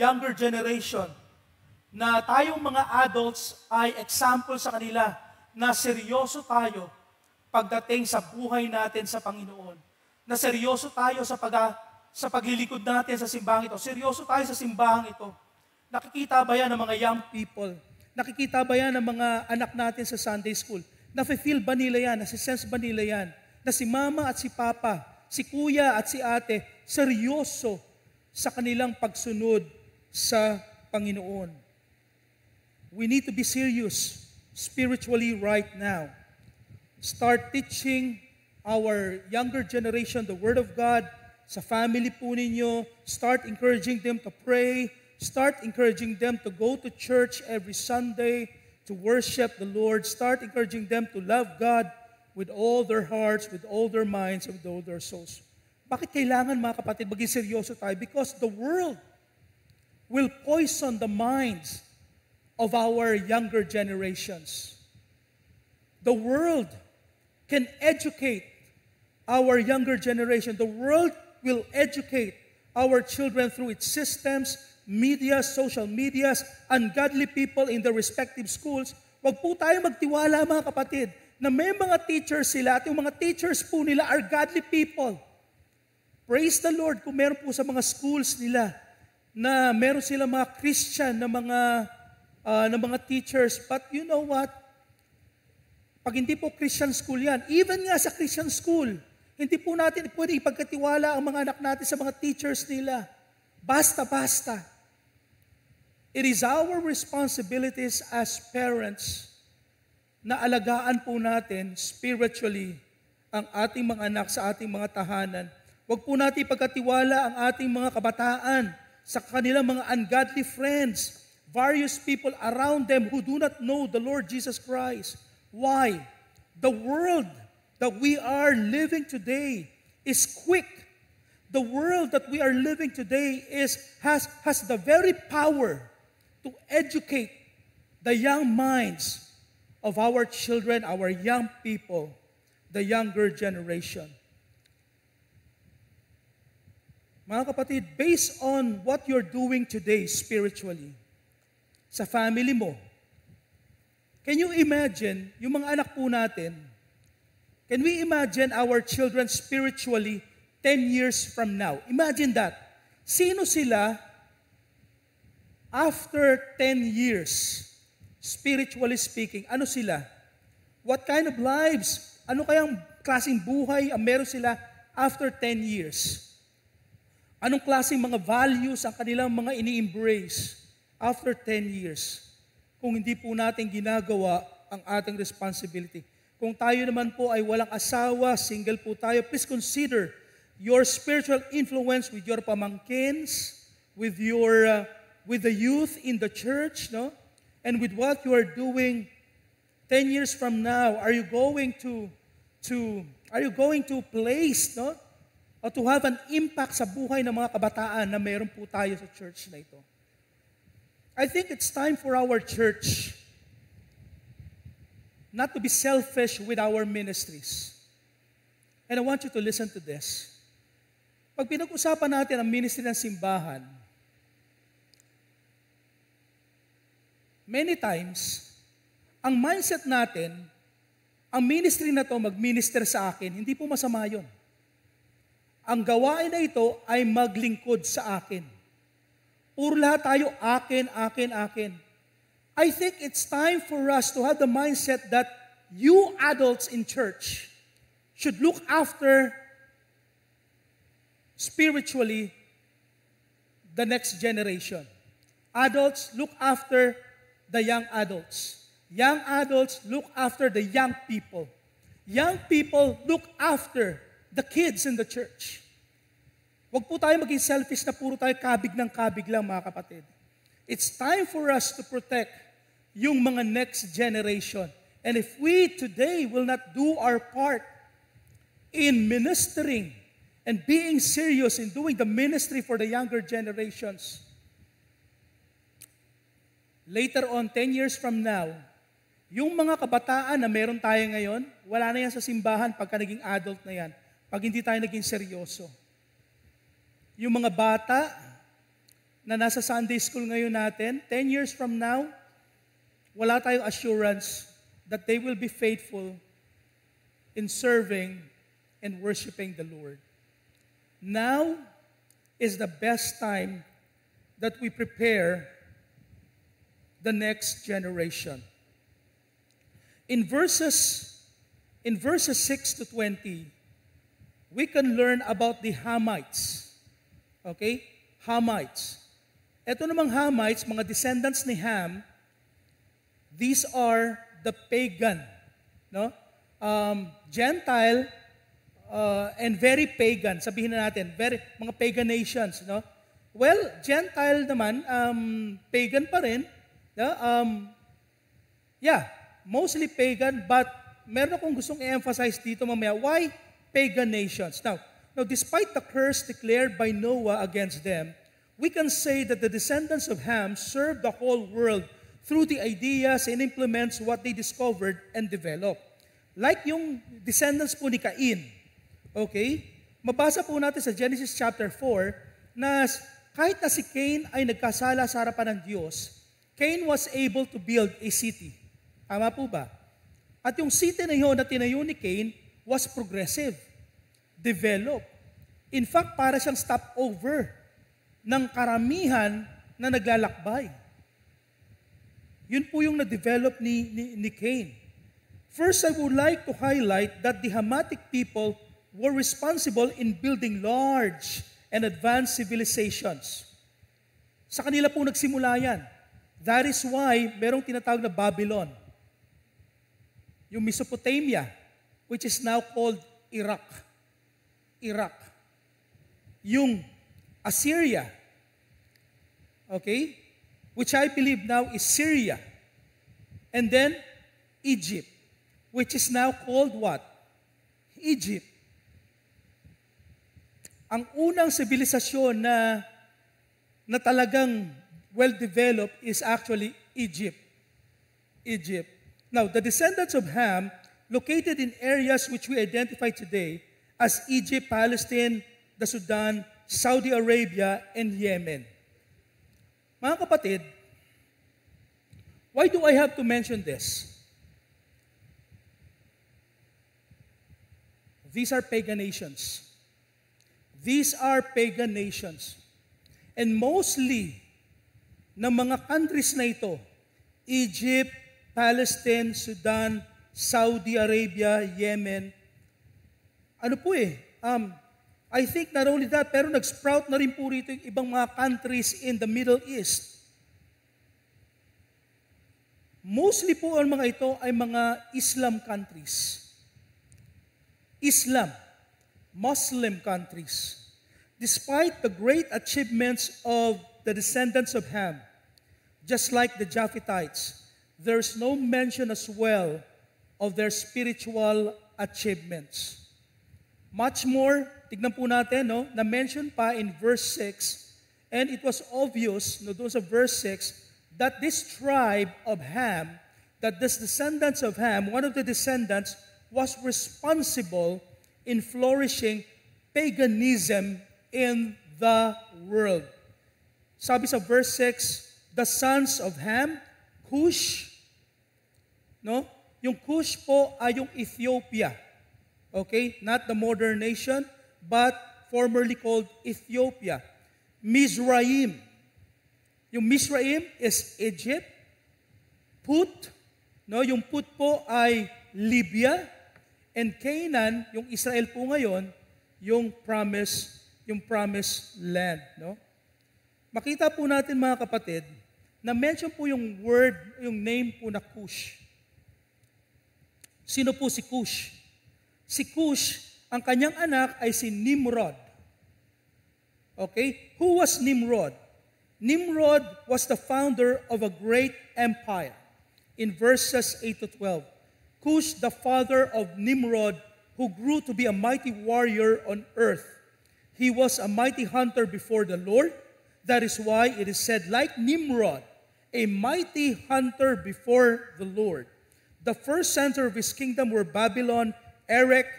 younger generation na tayong mga adults ay example sa kanila na seryoso tayo pagdating sa buhay natin sa Panginoon. Na seryoso tayo sa paglilikod natin sa simbahang ito. Seryoso tayo sa simbahang ito. Nakikita ba yan ng mga young people? Nakikita ba yan ng mga anak natin sa Sunday school? Nafe-feel ba nila yan? Nasi-sense ba nila yan? Na si mama at si papa, si kuya at si ate, seryoso sa kanilang pagsunod sa Panginoon. We need to be serious spiritually right now. Start teaching our younger generation the Word of God sa family po ninyo. Start encouraging them to pray. Start encouraging them to go to church every Sunday to worship the Lord. Start encouraging them to love God with all their hearts, with all their minds, and with all their souls. Bakit kailangan, mga kapatid, maging seryoso tayo? Because the world will poison the minds of our younger generations. The world can educate our younger generation. The world will educate our children through its systems, media, social medias, ungodly people in their respective schools. Huwag po tayo magtiwala, mga kapatid, na may mga teachers sila at yung mga teachers po nila are godly people. Praise the Lord kung meron po sa mga schools nila na meron sila mga Christian na mga teachers. But you know what? Pag hindi po Christian school yan, even nga sa Christian school, hindi po natin pwede ipagkatiwala ang mga anak natin sa mga teachers nila. Basta-basta. It is our responsibilities as parents na alagaan po natin spiritually ang ating mga anak sa ating mga tahanan. Huwag po natin ipagkatiwala ang ating mga kabataan sa kanilang mga ungodly friends, various people around them who do not know the Lord Jesus Christ. Why? The world that we are living today is quick. The world that we are living today has the very power to educate the young minds of our children, our young people, the younger generation. Mga kapatid, based on what you're doing today spiritually, sa family mo, can you imagine, yung mga anak po natin, can we imagine our children spiritually 10 years from now? Imagine that. Sino sila after 10 years, spiritually speaking? Ano sila? What kind of lives? Ano kayang klaseng buhay ang meron sila after 10 years? Anong klaseng mga values ang kanilang mga ini-embrace after 10 years? Kung hindi po natin ginagawa ang ating responsibility. Kung tayo naman po ay walang asawa, single po tayo, please consider your spiritual influence with your pamangkins, with the youth in the church, no? And with what you are doing 10 years from now. Are you going to place, no? O to have an impact sa buhay ng mga kabataan na meron po tayo sa church na ito. I think it's time for our church not to be selfish with our ministries. And I want you to listen to this. Pag pinag-usapan natin ang ministry ng simbahan, many times, ang mindset natin, ang ministry na to mag-minister sa akin, hindi po masama yun. Ang gawain na ito ay maglingkod sa akin. Puro lahat tayo, akin, akin, akin. I think it's time for us to have the mindset that you adults in church should look after spiritually the next generation. Adults, look after the young adults. Young adults, look after the young people. Young people, look after the kids in the church. Huwag po tayo maging selfish na puro tayo kabig ng kabig lang, mga kapatid. It's time for us to protect yung mga next generation. And if we today will not do our part in ministering and being serious in doing the ministry for the younger generations, later on, 10 years from now, yung mga kabataan na meron tayo ngayon, wala na yan sa simbahan pagka naging adult na yan, pag hindi tayo naging seryoso. Yung mga bata na nasa Sunday school ngayon natin, 10 years from now, wala tayong assurance that they will be faithful in serving and worshiping the Lord. Now is the best time that we prepare the next generation. In verses 6 to 20, we can learn about the Hamites. Okay? Hamites. Ito namang Hamites, mga descendants ni Ham, these are the pagan, no? Gentile and very pagan, sabihin na natin, mga pagan nations, no? Well, Gentile naman, pagan pa rin, no? Mostly pagan, but meron akong gustong i-emphasize dito mamaya. Why pagan nations? Now, despite the curse declared by Noah against them, we can say that the descendants of Ham served the whole world through the ideas and implements what they discovered and developed. Like yung descendants po ni Cain. Okay? Mabasa po natin sa Genesis chapter 4 na kahit na si Cain ay nagkasala sa harapan ng Diyos, Cain was able to build a city. Tama po ba? At yung city na yun na tinayo ni Cain was progressive, developed. In fact, para siyang stopover ng karamihan na naglalakbay. Yun po yung na-develop ni Cain. First, I would like to highlight that the Hamitic people were responsible in building large and advanced civilizations. Sa kanila po nagsimula yan. That is why merong tinatawag na Babylon. Yung Mesopotamia, which is now called Iraq. Yung Assyria, okay, which I believe now is Syria. And then Egypt, which is now called what? Egypt. Ang unang sibilisasyon na talagang well-developed is actually Egypt. Now, the descendants of Ham located in areas which we identify today as Egypt, Palestine, the Sudan, Saudi Arabia, and Yemen. Mga kapatid, why do I have to mention this? These are pagan nations. These are pagan nations. And mostly, ng mga countries na ito, Egypt, Palestine, Sudan, Saudi Arabia, Yemen, I think not only that, pero nag-sprout na rin po rito yung ibang mga countries in the Middle East. Mostly po ang mga ito ay mga Islam countries. Muslim countries. Despite the great achievements of the descendants of Ham, just like the Japhetites, there's no mention as well of their spiritual achievements. Much more, tignan po natin, na mention pa in verse 6, and it was obvious, doon sa verse 6, that this tribe of Ham, that this descendants of Ham, one of the descendants, was responsible in flourishing paganism in the world. Sabi sa verse 6, the sons of Ham, Cush, yung Cush po ay yung Ethiopia. Okay? Not the modern nation, but formerly called Ethiopia. Mizraim. Yung Mizraim is Egypt. Put, yung Put po ay Libya, and Canaan, yung Israel po ngayon, yung promised land. No? Makita po natin mga kapatid, na mention po yung word, yung name po na Cush. Sino po si Cush? Si Cush, ang kanyang anak ay si Nimrod. Okay? Who was Nimrod? Nimrod was the founder of a great empire. In verses 8 to 12. Cush, the father of Nimrod, who grew to be a mighty warrior on earth. He was a mighty hunter before the Lord. That is why it is said, like Nimrod, a mighty hunter before the Lord. The first center of his kingdom were Babylon, Erech,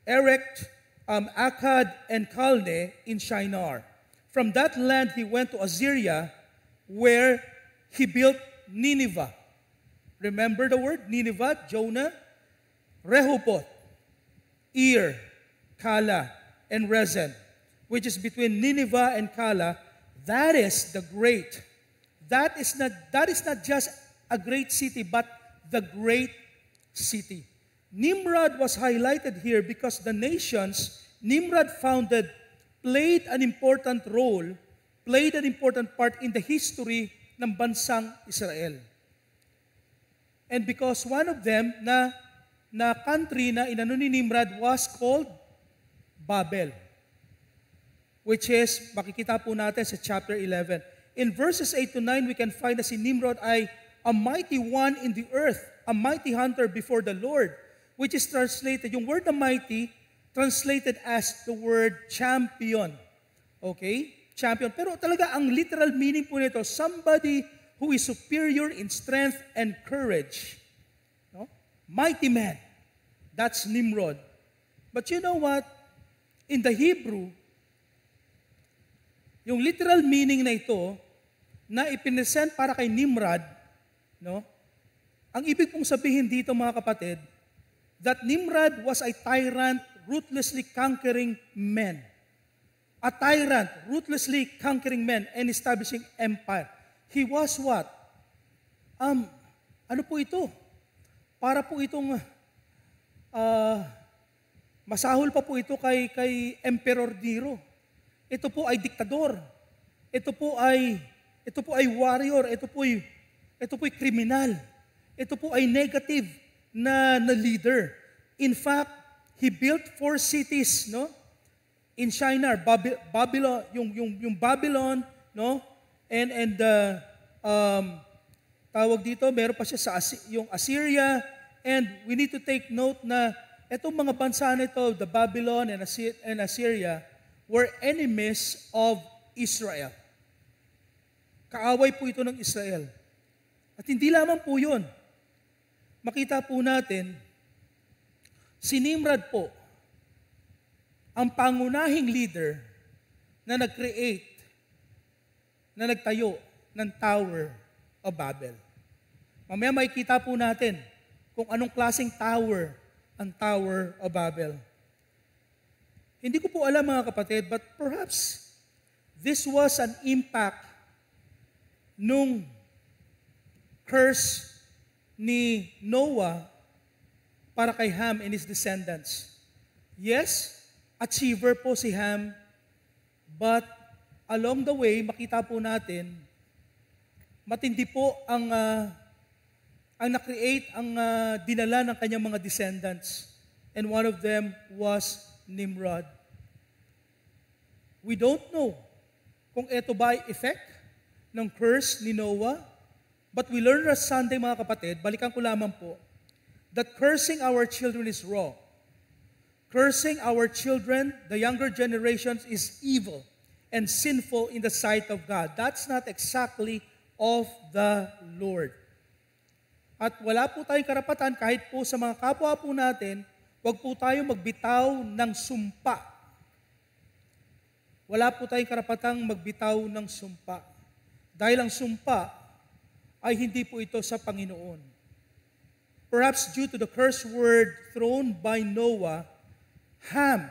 Akkad, and Calneh in Shinar. From that land he went to Assyria, where he built Nineveh. Remember the word Nineveh, Jonah, Rehoboth, Ir, Kala, and Rezin, which is between Nineveh and Kala. That is the great. That is not just a great city, but the great city. Nimrod was highlighted here because the nations Nimrod founded played an important part in the history ng bansang Israel. And because one of them na country na inano ni Nimrod was called Babel, which is, makikita po natin sa chapter 11. In verses 8 to 9, we can find na si Nimrod ay a mighty one in the earth, a mighty hunter before the Lord, which is translated, yung word na mighty, translated as the word champion. Okay? Champion. Pero talaga, ang literal meaning po nito, somebody who is superior in strength and courage. No? Mighty man. That's Nimrod. But you know what? In the Hebrew, yung literal meaning na ito, na ipinesent para kay Nimrod, no? Ang ibig pong sabihin dito mga kapatid, that Nimrod was a tyrant, ruthlessly conquering man. A tyrant, ruthlessly conquering man and establishing empire. He was what? Ano po ito? Para po itong masahol pa po ito kay Emperor Nero. Ito po ay diktador. Ito po ay warrior. Ito po ay kriminal. Ito po ay negative na leader. In fact, he built 4 cities, no? In Shinar, Babylon, yung Babylon, no? And tawag dito, meron pa siya sa yung Assyria, and we need to take note na itong mga bansa nito, the Babylon and Assyria, were enemies of Israel. Kaaway po ito ng Israel. At hindi lamang po yun. Makita po natin, si Nimrod po, ang pangunahing leader na nag-create, na nagtayo ng Tower of Babel. Mamaya makikita po natin kung anong klaseng tower ang Tower of Babel. Hindi ko po alam mga kapatid, but perhaps this was an impact nung curse ni Noah para kay Ham and his descendants. Yes, achiever po si Ham, but along the way, makita po natin, matindi po ang na-create, ang dinala ng kanyang mga descendants. And one of them was Nimrod. We don't know kung ito ba ay effect ng curse ni Noah, but we learned last Sunday mga kapatid, balikan ko lamang po, that cursing our children is wrong. Cursing our children, the younger generations, is evil and sinful in the sight of God. That's not exactly of the Lord. At wala po tayong karapatan kahit po sa mga kapwa po natin, wag po tayo magbitaw ng sumpa. Wala po tayong karapatang magbitaw ng sumpa. Dahil ang sumpa ay hindi po ito sa Panginoon. Perhaps due to the curse word thrown by Noah, Ham,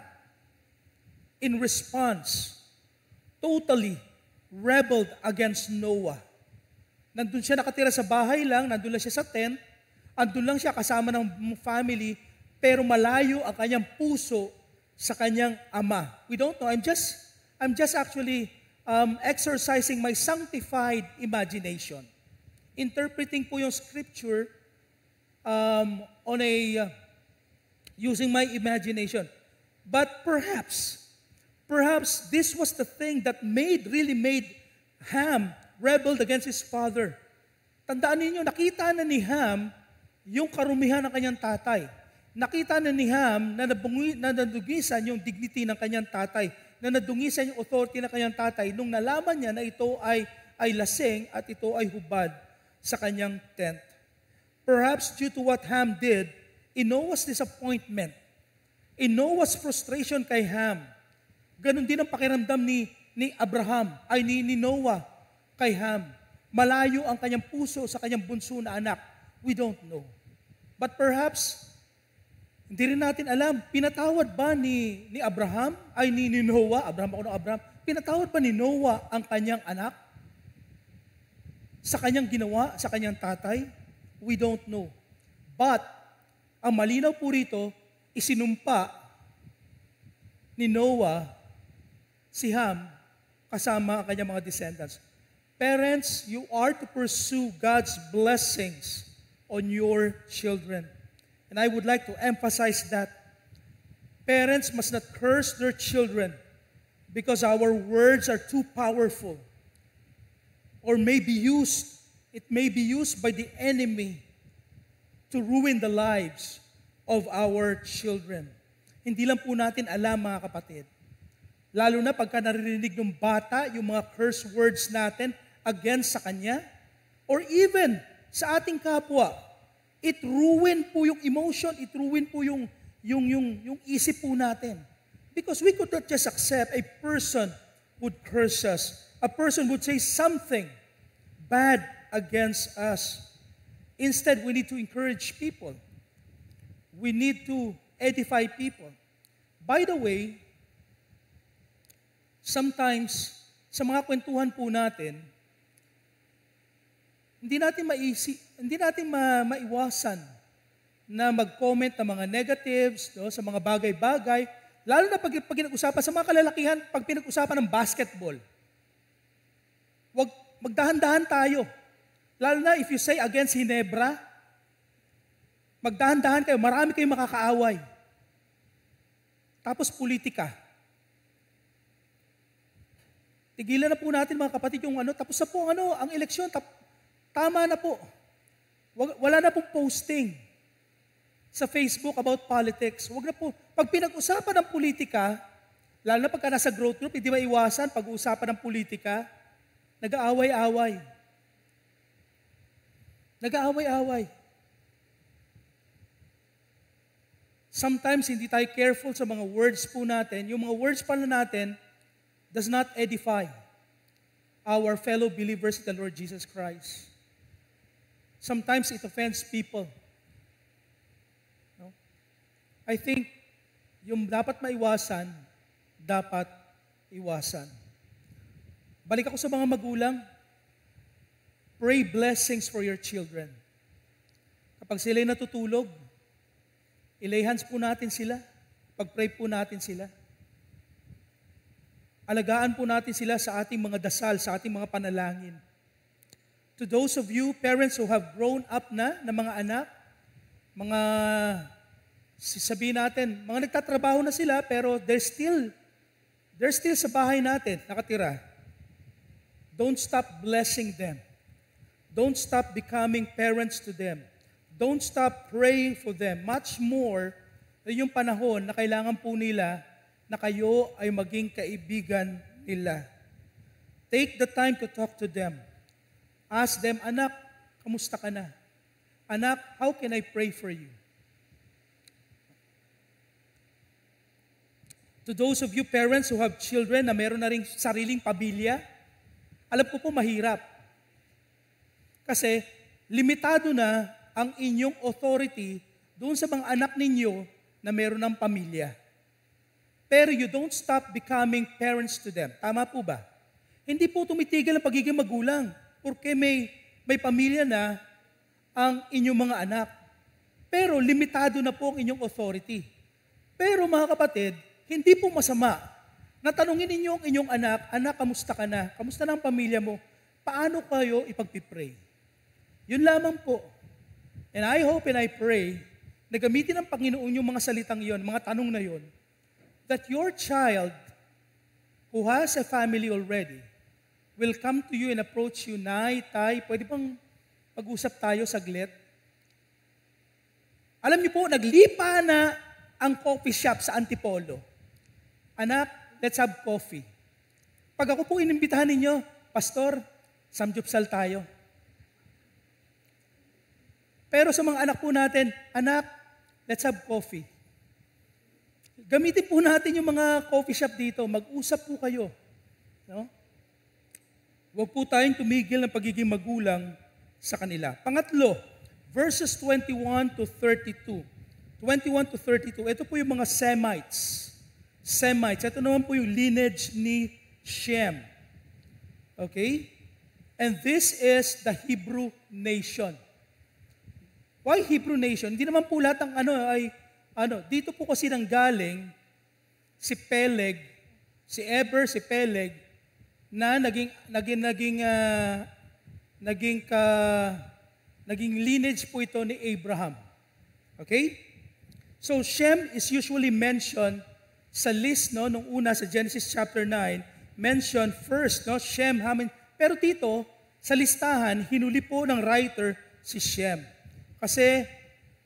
in response, totally rebelled against Noah. Nandun siya nakatira sa bahay lang, nandun lang siya sa tent, andun lang siya kasama ng family, pero malayo ang kanyang puso sa kanyang ama. We don't know. I'm just actually exercising my sanctified imagination. Interpreting po yung scripture using my imagination. But perhaps this was the thing that really made Ham rebelled against his father. Tandaan ninyo, nakita na ni Ham yung karumihan ng kanyang tatay. Nakita na ni Ham na nadugisan yung dignity ng kanyang tatay, na nadungisan yung authority ng kanyang tatay nung nalaman niya na ito ay lasing at ito ay hubad sa kanyang tent. Perhaps due to what Ham did, in Noah's disappointment, in Noah's frustration kay Ham, ganun din ang pakiramdam ni Noah kay Ham. Malayo ang kanyang puso sa kanyang bunso na anak. We don't know. But perhaps, hindi rin natin alam, pinatawad ba ni Noah, pinatawad ba ni Noah ang kanyang anak? Sa kanyang ginawa, sa kanyang tatay? We don't know. But, ang malinaw po rito, isinumpa ni Noah si Ham kasama ang kanyang mga descendants. Parents, you are to pursue God's blessings on your children. And I would like to emphasize that parents must not curse their children because our words are too powerful or it may be used by the enemy to ruin the lives of our children. Hindi lang po natin alam, mga kapatid. Lalo na pagka naririnig ng bata yung mga curse words natin against sa kanya or even sa ating kapwa. It ruin po yung emotion, it ruin po yung isip po natin. Because we could not just accept a person would curse us. A person would say something bad against us. Instead, we need to encourage people. We need to edify people. By the way, sometimes, sa mga kwentuhan po natin, hindi natin maiwasan na mag-comment ng mga negatives sa mga bagay-bagay, lalo na pag pinag-usapan sa mga kalalakihan, pag pinag-usapan ng basketball. Magdahan-dahan tayo. Lalo na if you say against Hinebra, magdahan-dahan kayo, marami kayong makakaaway. Tapos politika. Tigilan na po natin, mga kapatid, yung tapos na po ang eleksyon, tama na po. Wala na pong posting sa Facebook about politics. Wag na po. Pag pinag-usapan ng politika, lalo na pagka nasa growth group, hindi maiwasan pag-uusapan ng politika, nag-aaway-away. Nag-aaway-away. Sometimes hindi tayo careful sa mga words po natin. Yung mga words pala natin does not edify our fellow believers in the Lord Jesus Christ. Sometimes it offends people. No? I think yung dapat maiwasan, dapat iwasan. Balik ako sa mga magulang. Pray blessings for your children. Kapag sila'y natutulog, ilay hands po natin sila. Pag-pray po natin sila. Alagaan po natin sila sa ating mga dasal, sa ating mga panalangin. To those of you, parents who have grown up na mga anak, sabihin natin, mga nagtatrabaho na sila, pero they're still sa bahay natin, nakatira. Don't stop blessing them. Don't stop becoming parents to them. Don't stop praying for them. Much more, yung panahon na kailangan po nila na kayo ay maging kaibigan nila. Take the time to talk to them. Ask them, anak, kamusta ka na? Anak, how can I pray for you? To those of you parents who have children na meron na ring sariling pamilya, alam ko po mahirap. Kasi limitado na ang inyong authority doon sa mga anak ninyo na meron ng pamilya. Pero you don't stop becoming parents to them. Tama po ba? Hindi po tumitigil ang pagiging magulang porque may pamilya na ang inyong mga anak. Pero limitado na po ang inyong authority. Pero mga kapatid, hindi po masama na tanungin ninyo ang inyong anak, anak, kamusta ka na? Kamusta na ang pamilya mo? Paano kayo ipagpipray? Yun lamang po. And I hope and I pray na gamitin ng Panginoon yung mga salitang yon, mga tanong na yon, that your child who has a family already will come to you and approach you, Nay, Tay, pwede bang pag-usap tayo saglit? Alam niyo po, naglipa na ang coffee shop sa Antipolo. Anak, let's have coffee. Pag ako po inimbitahan ninyo, Pastor, samjupsal tayo. Pero sa mga anak po natin, anak, let's have coffee. Gamitin po natin yung mga coffee shop dito. Mag-usap po kayo. No? Huwag po tayong tumigil ng pagiging magulang sa kanila. Pangatlo, verses 21 to 32. 21 to 32. Ito po yung mga Semites. Semites. Ito naman po yung lineage ni Shem. Okay? And this is the Hebrew nation. Why Hebrew nation? Hindi naman po lahat ng dito po kasi nanggaling si Peleg, si Eber, si Peleg, na naging lineage po ito ni Abraham. Okay? So Shem is usually mentioned sa list nung una sa Genesis chapter 9, mentioned first, Shem, Ham, pero dito sa listahan hinuli po ng writer si Shem. Kasi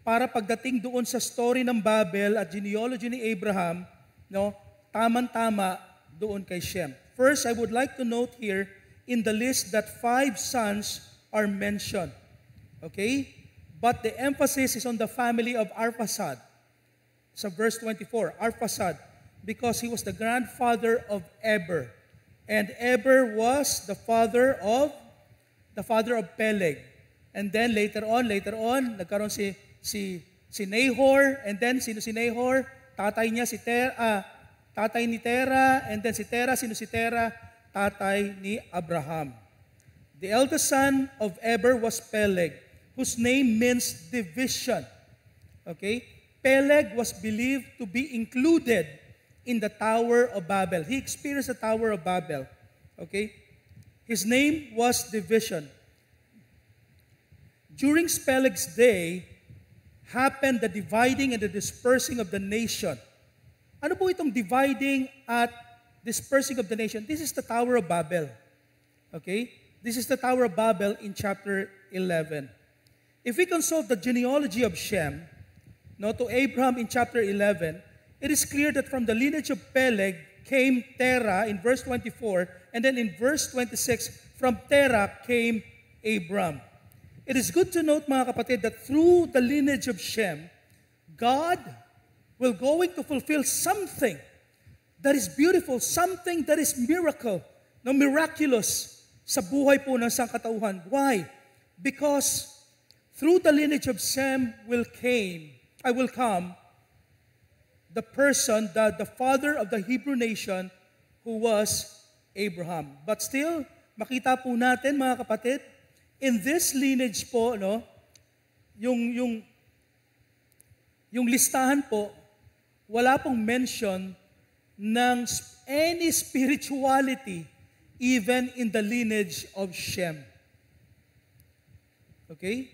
para pagdating doon sa story ng Babel at genealogy ni Abraham, tamang-tama doon kay Shem. First, I would like to note here in the list that 5 sons are mentioned. Okay? But the emphasis is on the family of Arphaxad. So verse 24, Arphaxad, because he was the grandfather of Eber. And Eber was the father of Peleg. And then later on, nagkaroon si Nahor, and then sino si Nahor? Tatay niya tatay ni Terah, and then si Terah, sino si Terah? Tatay ni Abraham. The eldest son of Eber was Peleg, whose name means division. Okay? Peleg was believed to be included in the Tower of Babel. He experienced the Tower of Babel. Okay? His name was division. During Peleg's day, happened the dividing and the dispersing of the nation. Ano po itong dividing at dispersing of the nation? This is the Tower of Babel. Okay? This is the Tower of Babel in chapter 11. If we consult the genealogy of Shem, to Abraham in chapter 11, it is clear that from the lineage of Peleg came Terah in verse 24, and then in verse 26, from Terah came Abram. It is good to note, mga kapatid, that through the lineage of Shem, God will going to fulfill something that is beautiful, something that is miraculous sa buhay po ng sangkatauhan. Why? Because through the lineage of Shem will come the person, the father of the Hebrew nation, who was Abraham. But still, makita po natin, mga kapatid, in this lineage po, yung listahan po, wala pong mention ng any spirituality even in the lineage of Shem. Okay?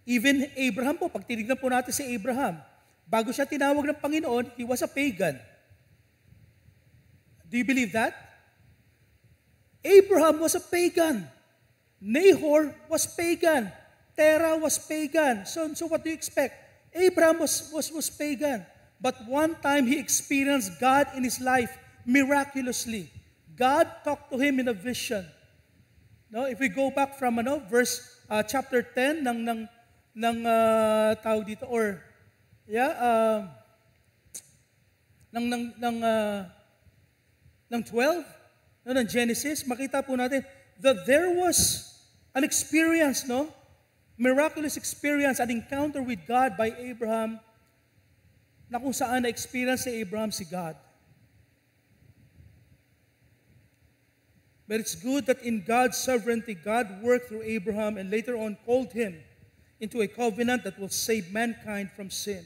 Even Abraham po, pag tinignan po natin si Abraham, bago siya tinawag ng Panginoon, he was a pagan. Do you believe that? Abraham was a pagan. Nahor was pagan. Terah was pagan. So what do you expect? Abraham was pagan. But one time he experienced God in his life miraculously. God talked to him in a vision. If we go back from verse chapter 10 ng tawag dito, or ng 12 ng Genesis, makita po natin that there was an experience, miraculous experience, an encounter with God by Abraham, na kung saan na-experience si Abraham si God. But it's good that in God's sovereignty, God worked through Abraham and later on called him into a covenant that will save mankind from sin.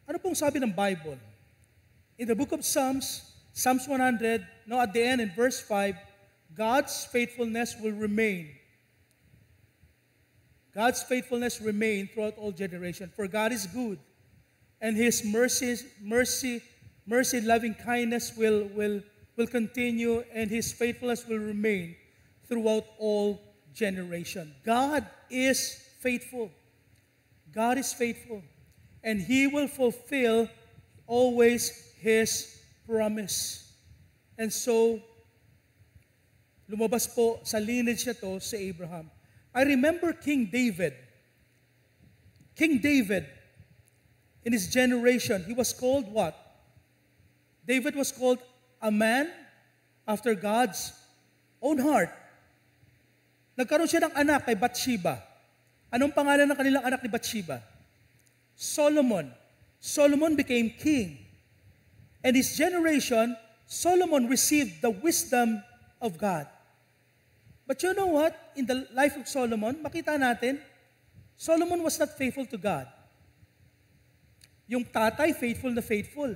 Ano pong sabi ng Bible? In the book of Psalms 100, no, at the end in verse 5, God's faithfulness will remain. God's faithfulness remain throughout all generations. For God is good, and His mercy, loving kindness will continue, and His faithfulness will remain throughout all generations. God is faithful. God is faithful. And He will fulfill always His promise. And so, lumabas po sa lineage na to si Abraham. I remember King David. King David, in his generation, he was called what? David was called a man after God's own heart. Nagkaroon siya ng anak kay Bathsheba. Anong pangalan ng kanilang anak ni Bathsheba? Solomon. Solomon became king. And his generation, Solomon received the wisdom of God. But you know what? In the life of Solomon, makita natin, Solomon was not faithful to God. Yung tatay, faithful na faithful.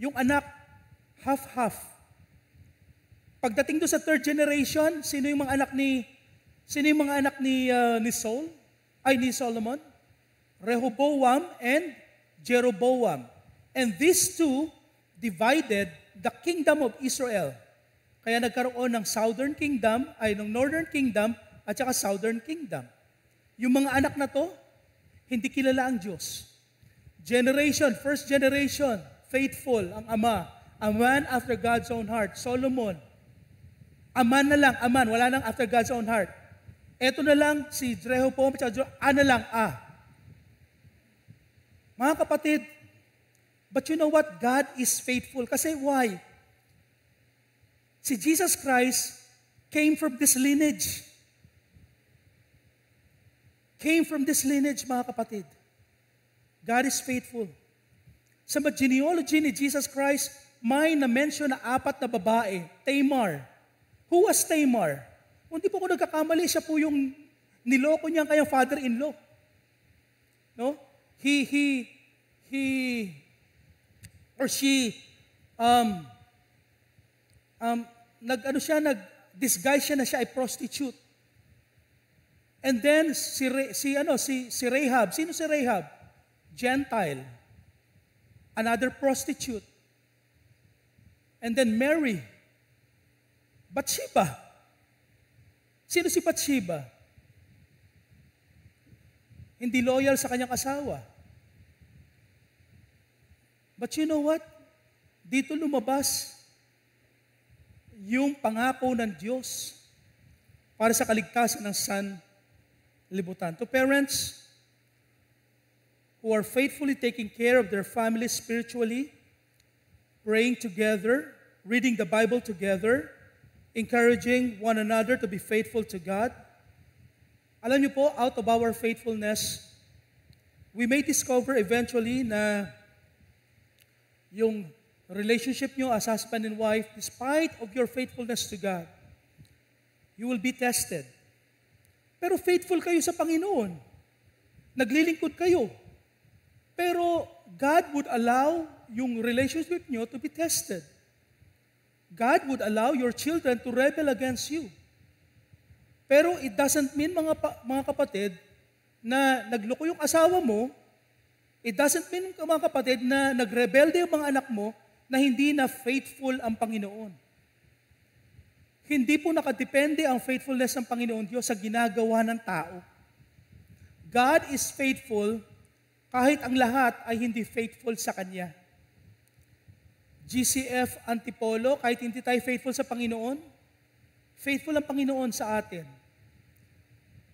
Yung anak, half-half. Pagdating do sa third generation, sino yung mga anak ni Saul? Ay, ni Solomon? Rehoboam and Jeroboam. And these two divided the kingdom of Israel. Kaya nagkaroon ng northern kingdom at saka southern kingdom. Yung mga anak na to, hindi kilala ang Diyos. First generation, faithful ang ama. A man after God's own heart. Solomon. Aman na lang, wala nang after God's own heart. Eto na lang, si Rehoboam, Mga kapatid, but you know what? God is faithful. Kasi why? Si Jesus Christ came from this lineage. Mga kapatid. God is faithful. Sa genealogy ni Jesus Christ, may na-mention na 4 na babae. Tamar. Who was Tamar? Kung di po ko nagkakamali, siya po yung niloko niyang kayang father-in-law. No? Nag-disguise siya na siya ay prostitute. And then, si Rahab. Sino si Rahab? Gentile. Another prostitute. And then Mary. Bathsheba. Sino si Bathsheba? Hindi loyal sa kanyang asawa. But you know what? Dito lumabas yung pangako ng Diyos para sa kaligtasan ng sanlibutan. To parents who are faithfully taking care of their families spiritually, praying together, reading the Bible together, encouraging one another to be faithful to God. Alam niyo po, out of our faithfulness, we may discover eventually na yung relationship niyo as husband and wife, despite of your faithfulness to God, you will be tested. Pero faithful kayo sa Panginoon. Naglilingkod kayo. Pero God would allow yung relationship niyo to be tested. God would allow your children to rebel against you. Pero it doesn't mean, mga kapatid, na nagloko yung asawa mo. It doesn't mean, mga kapatid, na nagrebelde yung mga anak mo na hindi na faithful ang Panginoon. Hindi po nakadepende ang faithfulness ng Panginoon Diyos sa ginagawa ng tao. God is faithful kahit ang lahat ay hindi faithful sa Kanya. GCF Antipolo, kahit hindi tayo faithful sa Panginoon, faithful ang Panginoon sa atin.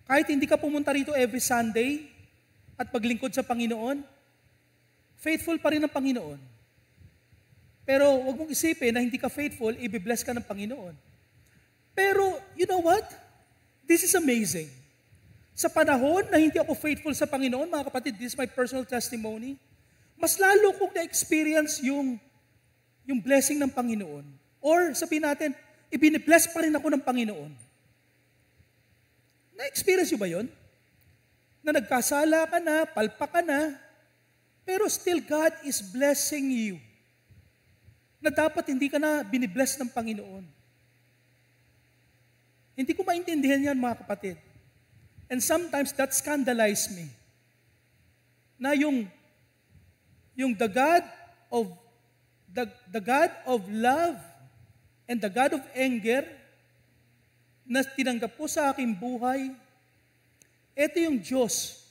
Kahit hindi ka pumunta rito every Sunday at paglingkod sa Panginoon, faithful pa rin ang Panginoon. Pero huwag mong isipin na hindi ka faithful, i-bless ka ng Panginoon. Pero, you know what? This is amazing. Sa panahon na hindi ako faithful sa Panginoon, mga kapatid, this is my personal testimony, mas lalo kong na-experience yung blessing ng Panginoon. Or sabihin natin, ibinibless pa rin ako ng Panginoon. Na-experience nyo ba yun? Na nagkasala ka na, palpa ka na, pero still God is blessing you. Na dapat hindi ka na binibless ng Panginoon. Hindi ko maintindihan yan, mga kapatid. And sometimes that scandalized me. Na yung the God of love and the God of anger na tinanggap ko sa aking buhay, ito yung Diyos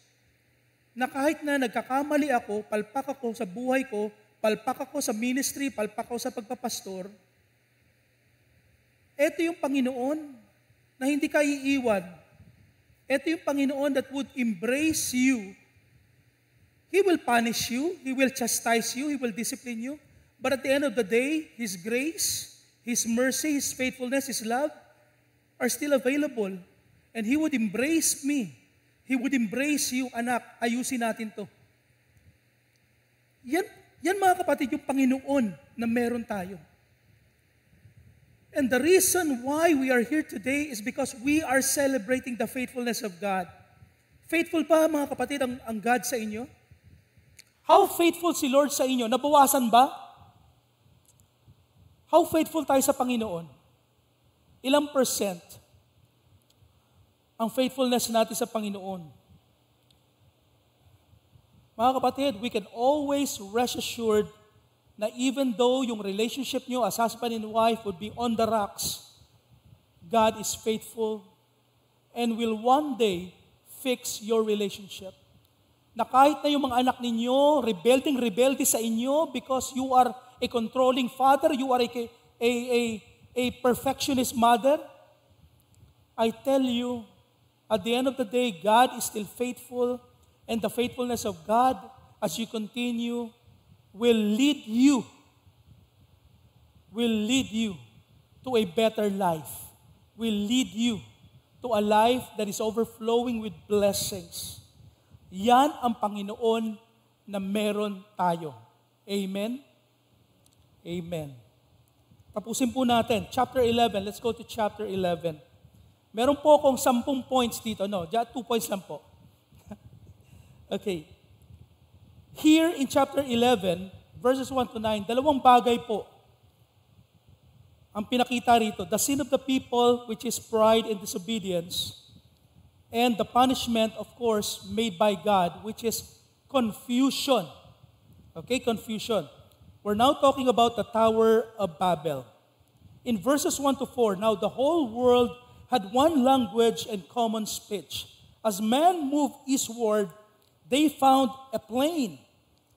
na kahit na nagkakamali ako, palpak ako sa buhay ko, palpak ako sa ministry, palpak ako sa pagpapastor, ito yung Panginoon na hindi ka iiwan. Ito yung Panginoon that would embrace you. He will punish you, He will chastise you, He will discipline you, but at the end of the day, His grace, His mercy, His faithfulness, His love are still available. And He would embrace me. He would embrace you, anak. Ayusin natin to. Yan mga kapatid, yung Panginoon na meron tayo. And the reason why we are here today is because we are celebrating the faithfulness of God. Faithful pa mga kapatid ang God sa inyo? How faithful si Lord sa inyo? Nabawasan ba? How faithful tayo sa Panginoon? Ilang percent ang faithfulness natin sa Panginoon? Mga kapatid, we can always rest assured na even though yung relationship nyo as husband and wife would be on the rocks, God is faithful and will one day fix your relationship. Na kahit na yung mga anak ninyo, rebelde sa inyo because you are a controlling father, you are a perfectionist mother, I tell you, at the end of the day, God is still faithful, and the faithfulness of God, as you continue, will lead you to a better life, will lead you to a life that is overflowing with blessings. Yan ang Panginoon na meron tayo. Amen? Amen. Tapusin po natin. Chapter 11. Let's go to chapter 11. Meron po akong 10 points dito. No, 2 points lang po. Okay. Here in chapter 11, verses 1 to 9, dalawang bagay po ang pinakita rito. The sin of the people, which is pride and disobedience, and the punishment, of course, made by God, which is confusion. Okay, confusion. We're now talking about the Tower of Babel. In verses 1 to 4, now the whole world had one language and common speech. As men moved eastward, they found a plain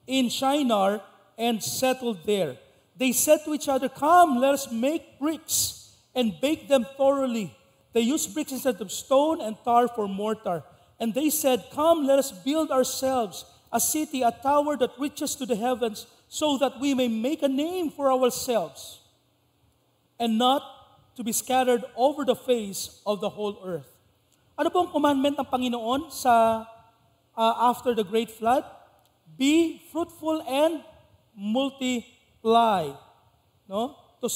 in Shinar and settled there. They said to each other, "Come, let us make bricks and bake them thoroughly." They used bricks instead of stone and tar for mortar. And they said, "Come, let us build ourselves a city, a tower that reaches to the heavens, so that we may make a name for ourselves, and not to be scattered over the face of the whole earth." Ano pong commandment ng Panginoon sa after the great flood? Be fruitful and multiply. No? To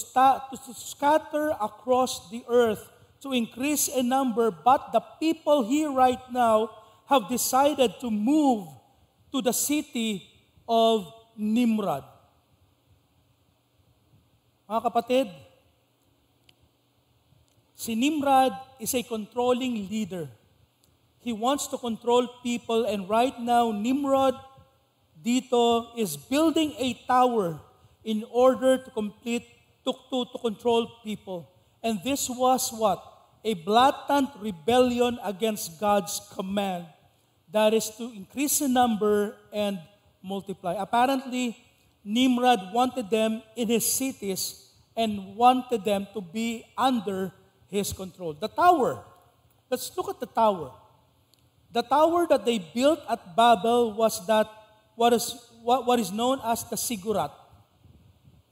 scatter across the earth, to increase in number, but the people here right now have decided to move to the city of Nimrod. Mga kapatid, si Nimrod is a controlling leader. He wants to control people, and right now, Nimrod dito is building a tower in order to control people. And this was what? A blatant rebellion against God's command. That is to increase in number and multiply. Apparently, Nimrod wanted them in his cities and wanted them to be under his control. The tower. Let's look at the tower. The tower that they built at Babel was that what is known as the ziggurat.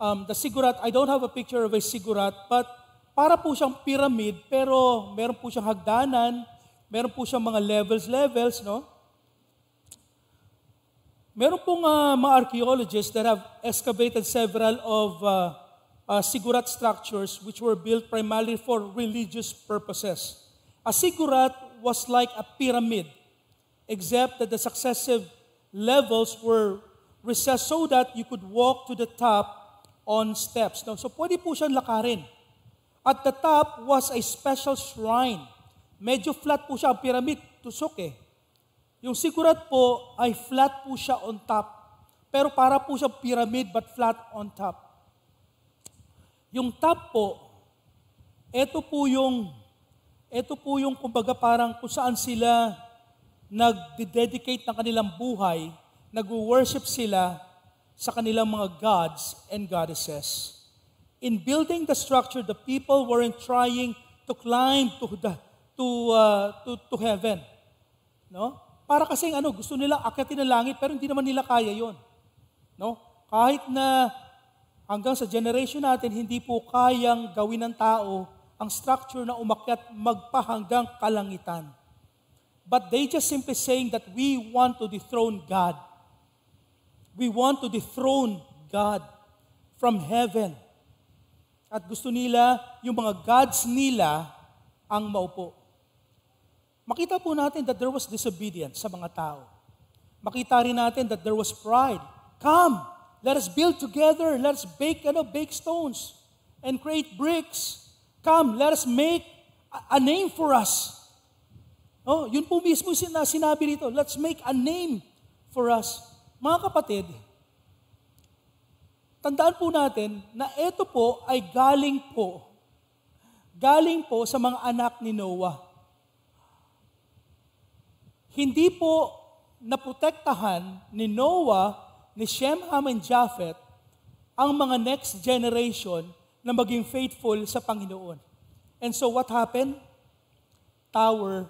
The ziggurat, I don't have a picture of a ziggurat, but para po siyang pyramid, pero meron po siyang hagdanan, meron po siyang mga levels, no? Meron pong mga archaeologists that have excavated several of ziggurat structures which were built primarily for religious purposes. A ziggurat was like a pyramid, except that the successive levels were recessed so that you could walk to the top on steps. No? So pwede po siyang lakarin. At the top was a special shrine. Medyo flat po siya, ang pyramid, tusok eh. Yung sigurat po ay flat po siya on top. Pero para po siya pyramid but flat on top. Yung top po, ito po yung kumbaga parang kung saan sila nag-dedicate ng kanilang buhay, nag-worship sila sa kanilang mga gods and goddesses. In building the structure, the people weren't trying to climb to heaven. No? Para kasing gusto nila akyatin ng langit pero hindi naman nila kaya 'yon. No? Kahit na hanggang sa generation natin hindi po kayang gawin ng tao ang structure na umakyat magpahanggang kalangitan. But they just simply saying that we want to dethrone God. We want to dethrone God from heaven. At gusto nila, yung mga gods nila ang maupo. Makita po natin that there was disobedience sa mga tao. Makita rin natin that there was pride. Come, let us build together. Let us bake stones and create bricks. Come, let us make a name for us. Oh, yun po mismo sinabi rito. Let's make a name for us. Mga kapatid, tandaan po natin na ito po ay galing po sa mga anak ni Noah. Hindi po naprotektahan ni Noah, ni Shem, Ham, and Japheth ang mga next generation na maging faithful sa Panginoon. And so what happened? Tower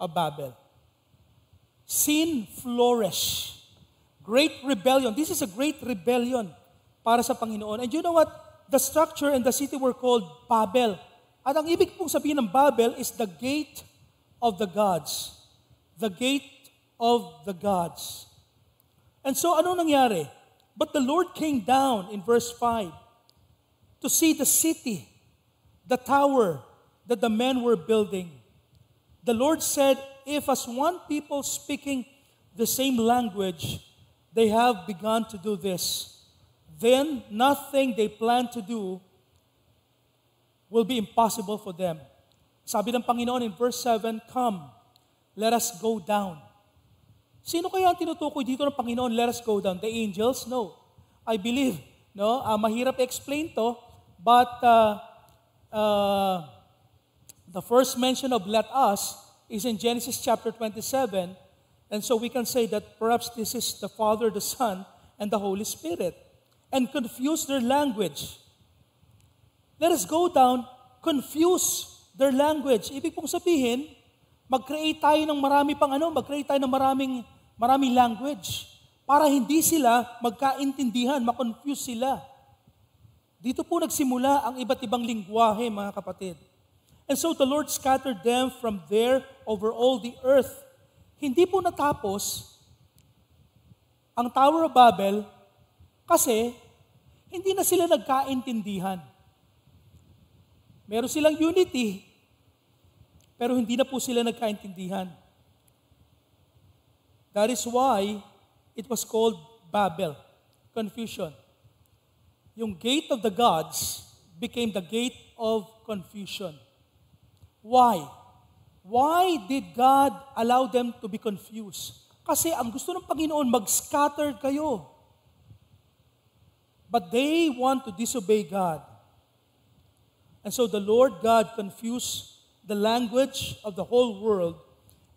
of Babel. Sin flourished. Great rebellion. This is a great rebellion para sa Panginoon. And you know what? The structure and the city were called Babel. At ang ibig pong sabihin ng Babel is the gate of the gods. The gate of the gods. And so, anong nangyari? But the Lord came down in verse 5 to see the city, the tower that the men were building. The Lord said, if as one people speaking the same language, they have begun to do this, then nothing they plan to do will be impossible for them. Sabi ng Panginoon in verse 7, come, let us go down. Sino kaya ang tinutukoy dito ng Panginoon, let us go down? The angels? No. I believe, no? Mahirap explain to, but the first mention of let us is in Genesis chapter 27, and so we can say that perhaps this is the Father, the Son, and the Holy Spirit, and confuse their language. Let us go down, confuse their language. Ibig pong sabihin, mag-create tayo ng mag-create tayo ng maraming language para hindi sila magkaintindihan, makonfuse sila. Dito po nagsimula ang iba't ibang lingwahe, mga kapatid. And so the Lord scattered them from there over all the earth. Hindi po natapos ang Tower of Babel kasi hindi na sila nagkaintindihan. Meron silang unity, pero hindi na po sila nagkaintindihan. That is why it was called Babel, confusion. Yung gate of the gods became the gate of confusion. Why? Why did God allow them to be confused? Kasi ang gusto ng Panginoon, mag-scatter kayo. But they want to disobey God. And so the Lord God confused the language of the whole world,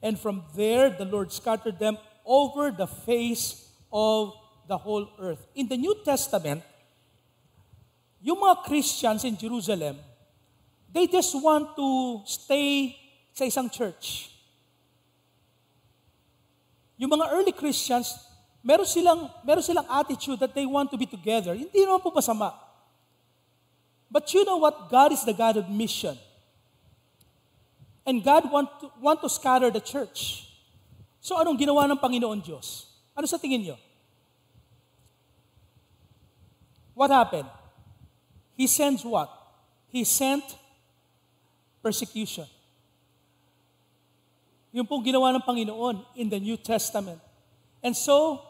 and from there, the Lord scattered them over the face of the whole earth. In the New Testament, yung mga Christians in Jerusalem, they just want to stay sa isang church. Yung mga early Christians, meron silang attitude that they want to be together. Hindi naman po masama. But you know what? God is the God of mission. And God want to scatter the church. So anong ginawa ng Panginoon Diyos? Ano sa tingin nyo? What happened? He sends what? He sent persecution. Yung pong ginawa ng Panginoon in the New Testament. And so,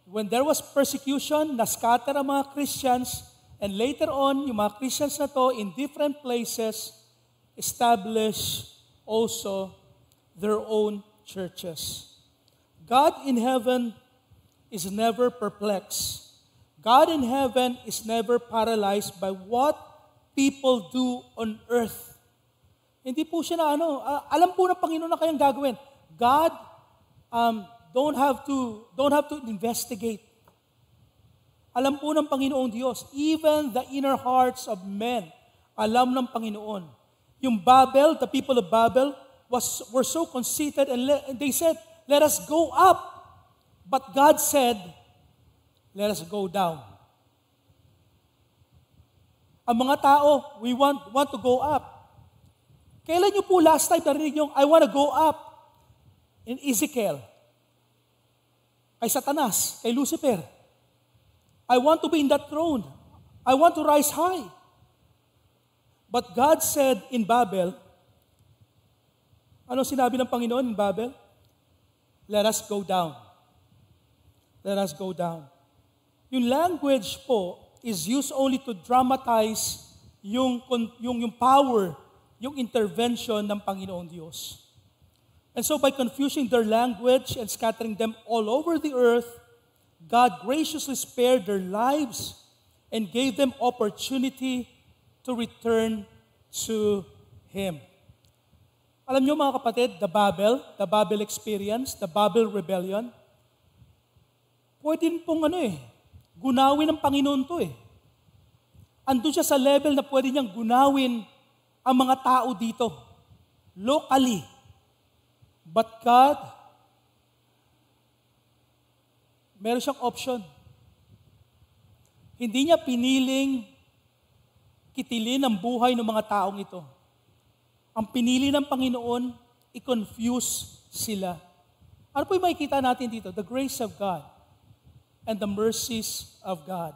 when there was persecution, na-scatter ang mga Christians, and later on, yung mga Christians na to in different places, establish also their own churches. God in heaven is never perplexed. God in heaven is never paralyzed by what people do on earth. Hindi po siya na alam po ng Panginoon na kayang gagawin. God don't have to investigate. Alam po ng Panginoong Diyos, even the inner hearts of men, alam ng Panginoon. Yung Babel, the people of Babel, were so conceited and they said, let us go up. But God said, let us go down. Ang mga tao, we want to go up. Kailan niyo po last time narinig yung, I want to go up? In Ezekiel. Kay Satanas, kay Lucifer. I want to be in that throne. I want to rise high. But God said in Babel, ano sinabi ng Panginoon in Babel? Let us go down. Let us go down. Yung language po is used only to dramatize yung power, yung intervention ng Panginoong Diyos. And so by confusing their language and scattering them all over the earth, God graciously spared their lives and gave them opportunity to return to Him. Alam niyo mga kapatid, the Babel experience, the Babel rebellion, pwede pong gunawin ng Panginoon to . Andun siya sa level na pwede niyang gunawin ang mga tao dito, locally. But God, meron siyang option. Hindi niya piniling kitilin ang buhay ng mga taong ito. Ang pinili ng Panginoon, i-confuse sila. Ano po yung makikita natin dito? The grace of God and the mercies of God.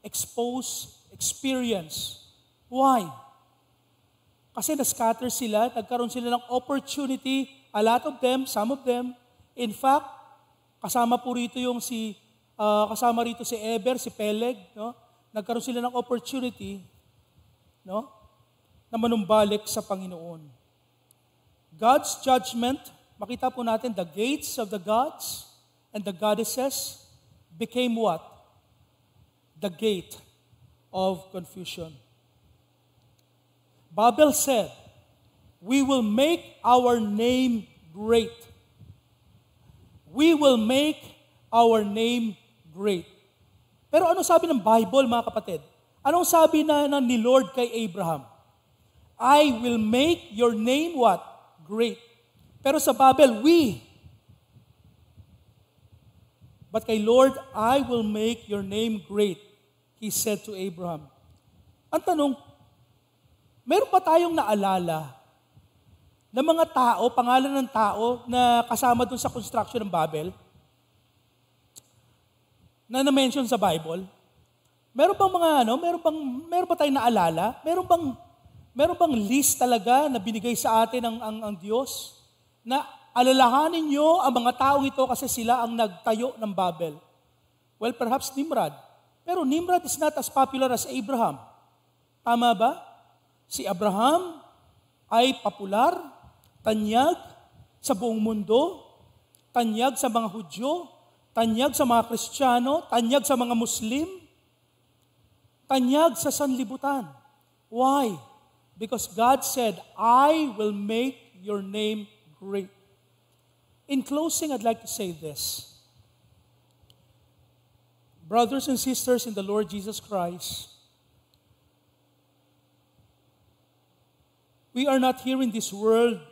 Expose, experience. Why? Kasi na-scatter sila, nagkaroon sila ng opportunity, a lot of them, some of them. In fact, kasama rito si Eber, si Peleg, no? Nagkaroon sila ng opportunity, no? Na manumbalik sa Panginoon. God's judgment, makita po natin, the gates of the gods and the goddesses became what? The gate of confusion. Babel said, we will make our name great. We will make our name great. Pero ano sabi ng Bible, mga kapatid? Anong sabi ni Lord kay Abraham? I will make your name what? Great. Pero sa Babel, we. But kay Lord, I will make your name great, He said to Abraham. Ang tanong, meron pa tayong naalala na mga tao, pangalan ng tao na kasama dun sa construction ng Babel, na na-mention sa Bible? Meron bang meron ba tayong naalala? Meron bang list talaga na binigay sa atin ang Diyos na alalahanin niyo ang mga taong ito kasi sila ang nagtayo ng Babel? Well, perhaps Nimrod. Pero Nimrod is not as popular as Abraham. Tama ba? Si Abraham ay popular, tanyag sa buong mundo, tanyag sa mga Hudyo, tanyag sa mga Kristiyano, tanyag sa mga Muslim, tanyag sa sanlibutan. Why? Because God said, I will make your name great. In closing, I'd like to say this. Brothers and sisters in the Lord Jesus Christ, we are not here in this world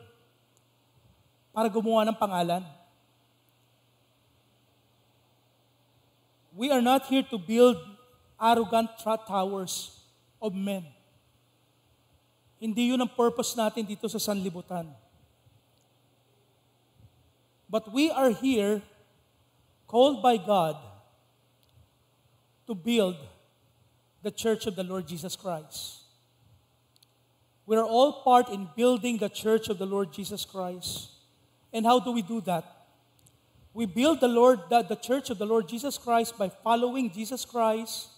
para gumawa ng pangalan. We are not here to build arrogant towers of men. Hindi yun ang purpose natin dito sa sanlibutan. But we are here, called by God, to build the church of the Lord Jesus Christ. We are all part in building the church of the Lord Jesus Christ. And how do we do that? We build the church of the Lord Jesus Christ by following Jesus Christ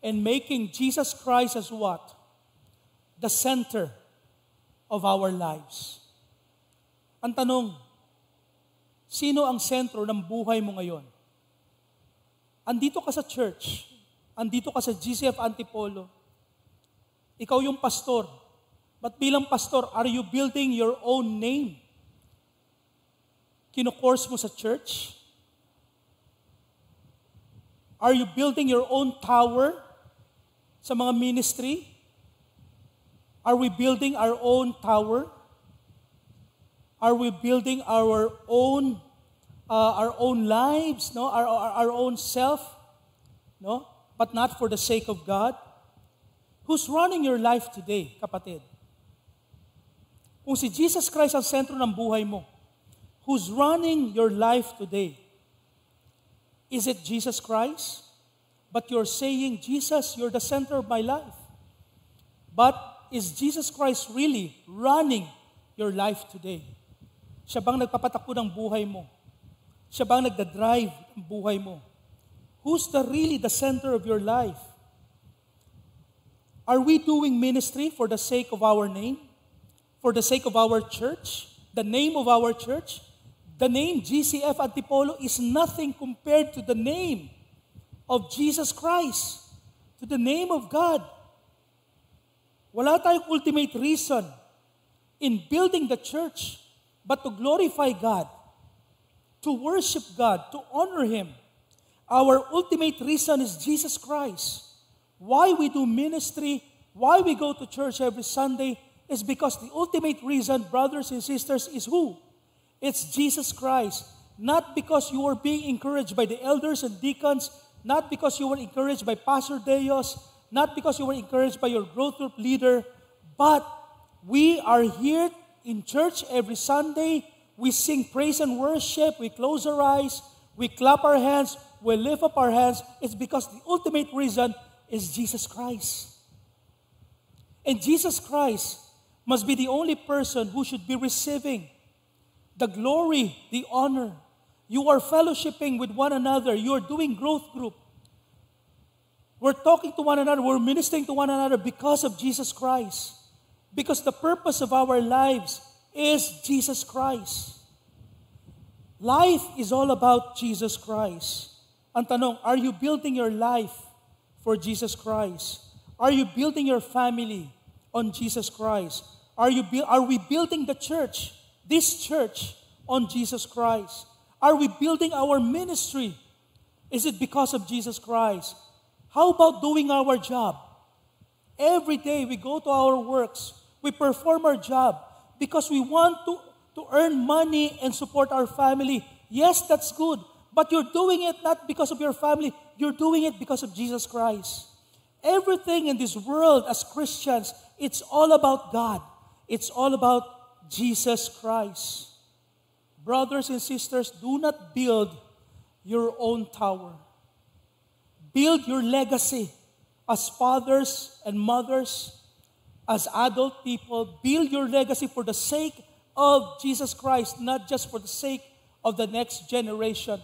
and making Jesus Christ as what? The center of our lives. Ang tanong, sino ang sentro ng buhay mo ngayon? Andito ka sa church, andito ka sa GCF Antipolo, ikaw yung pastor, but bilang pastor, are you building your own name? Kino-course mo sa church? Are you building your own tower sa mga ministry? Are we building our own tower? Are we building our own lives, no? Our own self, no? But not for the sake of God? Who's running your life today, kapatid? Kung si Jesus Christ ang sentro ng buhay mo, who's running your life today? Is it Jesus Christ? But you're saying, Jesus, you're the center of my life. But is Jesus Christ really running your life today? Siya bang nagpapatakbo ng buhay mo? Siya bang nagdadrive ng buhay mo? Who's really the center of your life? Are we doing ministry for the sake of our name? For the sake of our church? The name of our church? The name GCF Antipolo is nothing compared to the name of Jesus Christ, to the name of God. Wala tayong ultimate reason in building the church but to glorify God, to worship God, to honor Him. Our ultimate reason is Jesus Christ. Why we do ministry, why we go to church every Sunday is because the ultimate reason, brothers and sisters, is who? It's Jesus Christ. Not because you were being encouraged by the elders and deacons, not because you were encouraged by Pastor Deos, not because you were encouraged by your growth group leader, but we are here in church every Sunday. We sing praise and worship, we close our eyes, we clap our hands, we lift up our hands. It's because the ultimate reason is Jesus Christ. And Jesus Christ must be the only person who should be receiving the glory, the honor. You are fellowshipping with one another. You are doing growth group. We're talking to one another. We're ministering to one another because of Jesus Christ. Because the purpose of our lives is Jesus Christ. Life is all about Jesus Christ. Ang tanong, are you building your life for Jesus Christ? Are you building your family on Jesus Christ? Are we building the church, this church, on Jesus Christ? Are we building our ministry? Is it because of Jesus Christ? How about doing our job? Every day we go to our works, we perform our job because we want to earn money and support our family. Yes, that's good. But you're doing it not because of your family. You're doing it because of Jesus Christ. Everything in this world as Christians, it's all about God. It's all about Jesus Christ. Brothers and sisters, do not build your own tower. Build your legacy as fathers and mothers, as adult people. Build your legacy for the sake of Jesus Christ, not just for the sake of the next generation.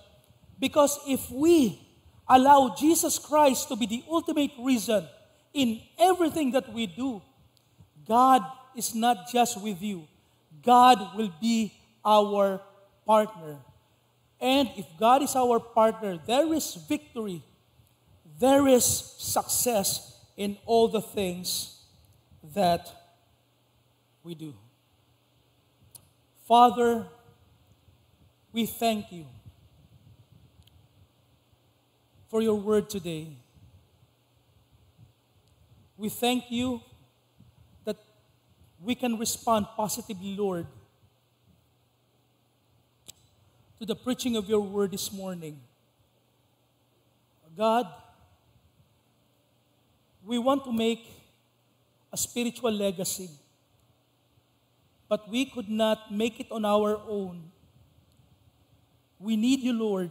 Because if we allow Jesus Christ to be the ultimate reason in everything that we do, God is not just with you. God will be our partner. And if God is our partner, there is victory. There is success in all the things that we do. Father, we thank you for your word today. We thank you that we can respond positively, Lord, to the preaching of your word this morning. God, we want to make a spiritual legacy, but we could not make it on our own. We need you, Lord.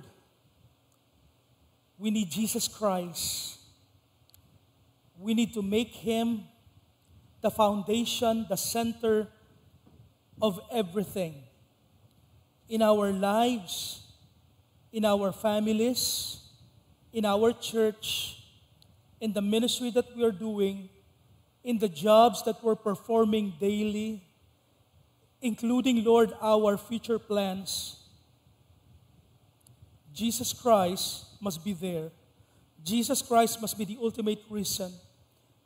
We need Jesus Christ. We need to make Him the foundation, the center of everything. in our lives, in our families, in our church, in the ministry that we are doing, in the jobs that we're performing daily, including, Lord, our future plans. Jesus Christ must be there. Jesus Christ must be the ultimate reason.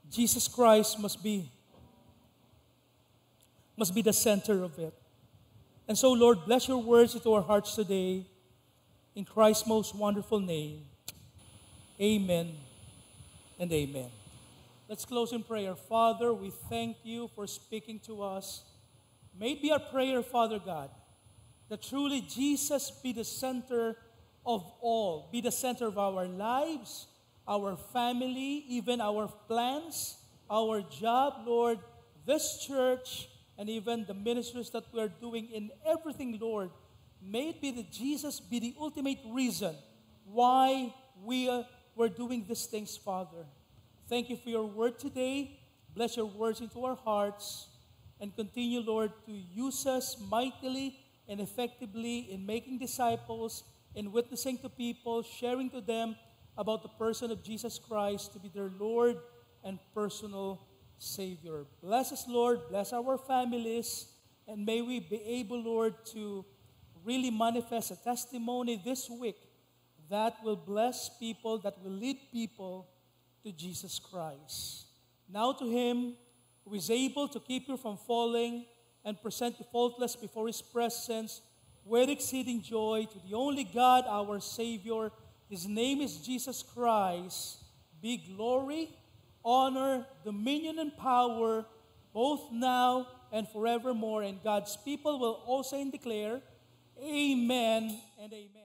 Jesus Christ must be the center of it. And so, Lord, bless your words into our hearts today. In Christ's most wonderful name, amen and amen. Let's close in prayer. Father, we thank you for speaking to us. May it be our prayer, Father God, that truly Jesus be the center of all, be the center of our lives, our family, even our plans, our job, Lord, this church, and even the ministries that we are doing in everything, Lord. May it be that Jesus be the ultimate reason why we're doing these things, Father. Thank you for your word today. Bless your words into our hearts. And continue, Lord, to use us mightily and effectively in making disciples, in witnessing to people, sharing to them about the person of Jesus Christ to be their Lord and personal Savior. Bless us, Lord. Bless our families. And may we be able, Lord, to really manifest a testimony this week that will bless people, that will lead people to Jesus Christ. Now to Him who is able to keep you from falling and present you faultless before His presence with exceeding joy, to the only God, our Savior. His name is Jesus Christ. Be glory, honor, dominion, and power, both now and forevermore. And God's people will also declare, Amen and amen.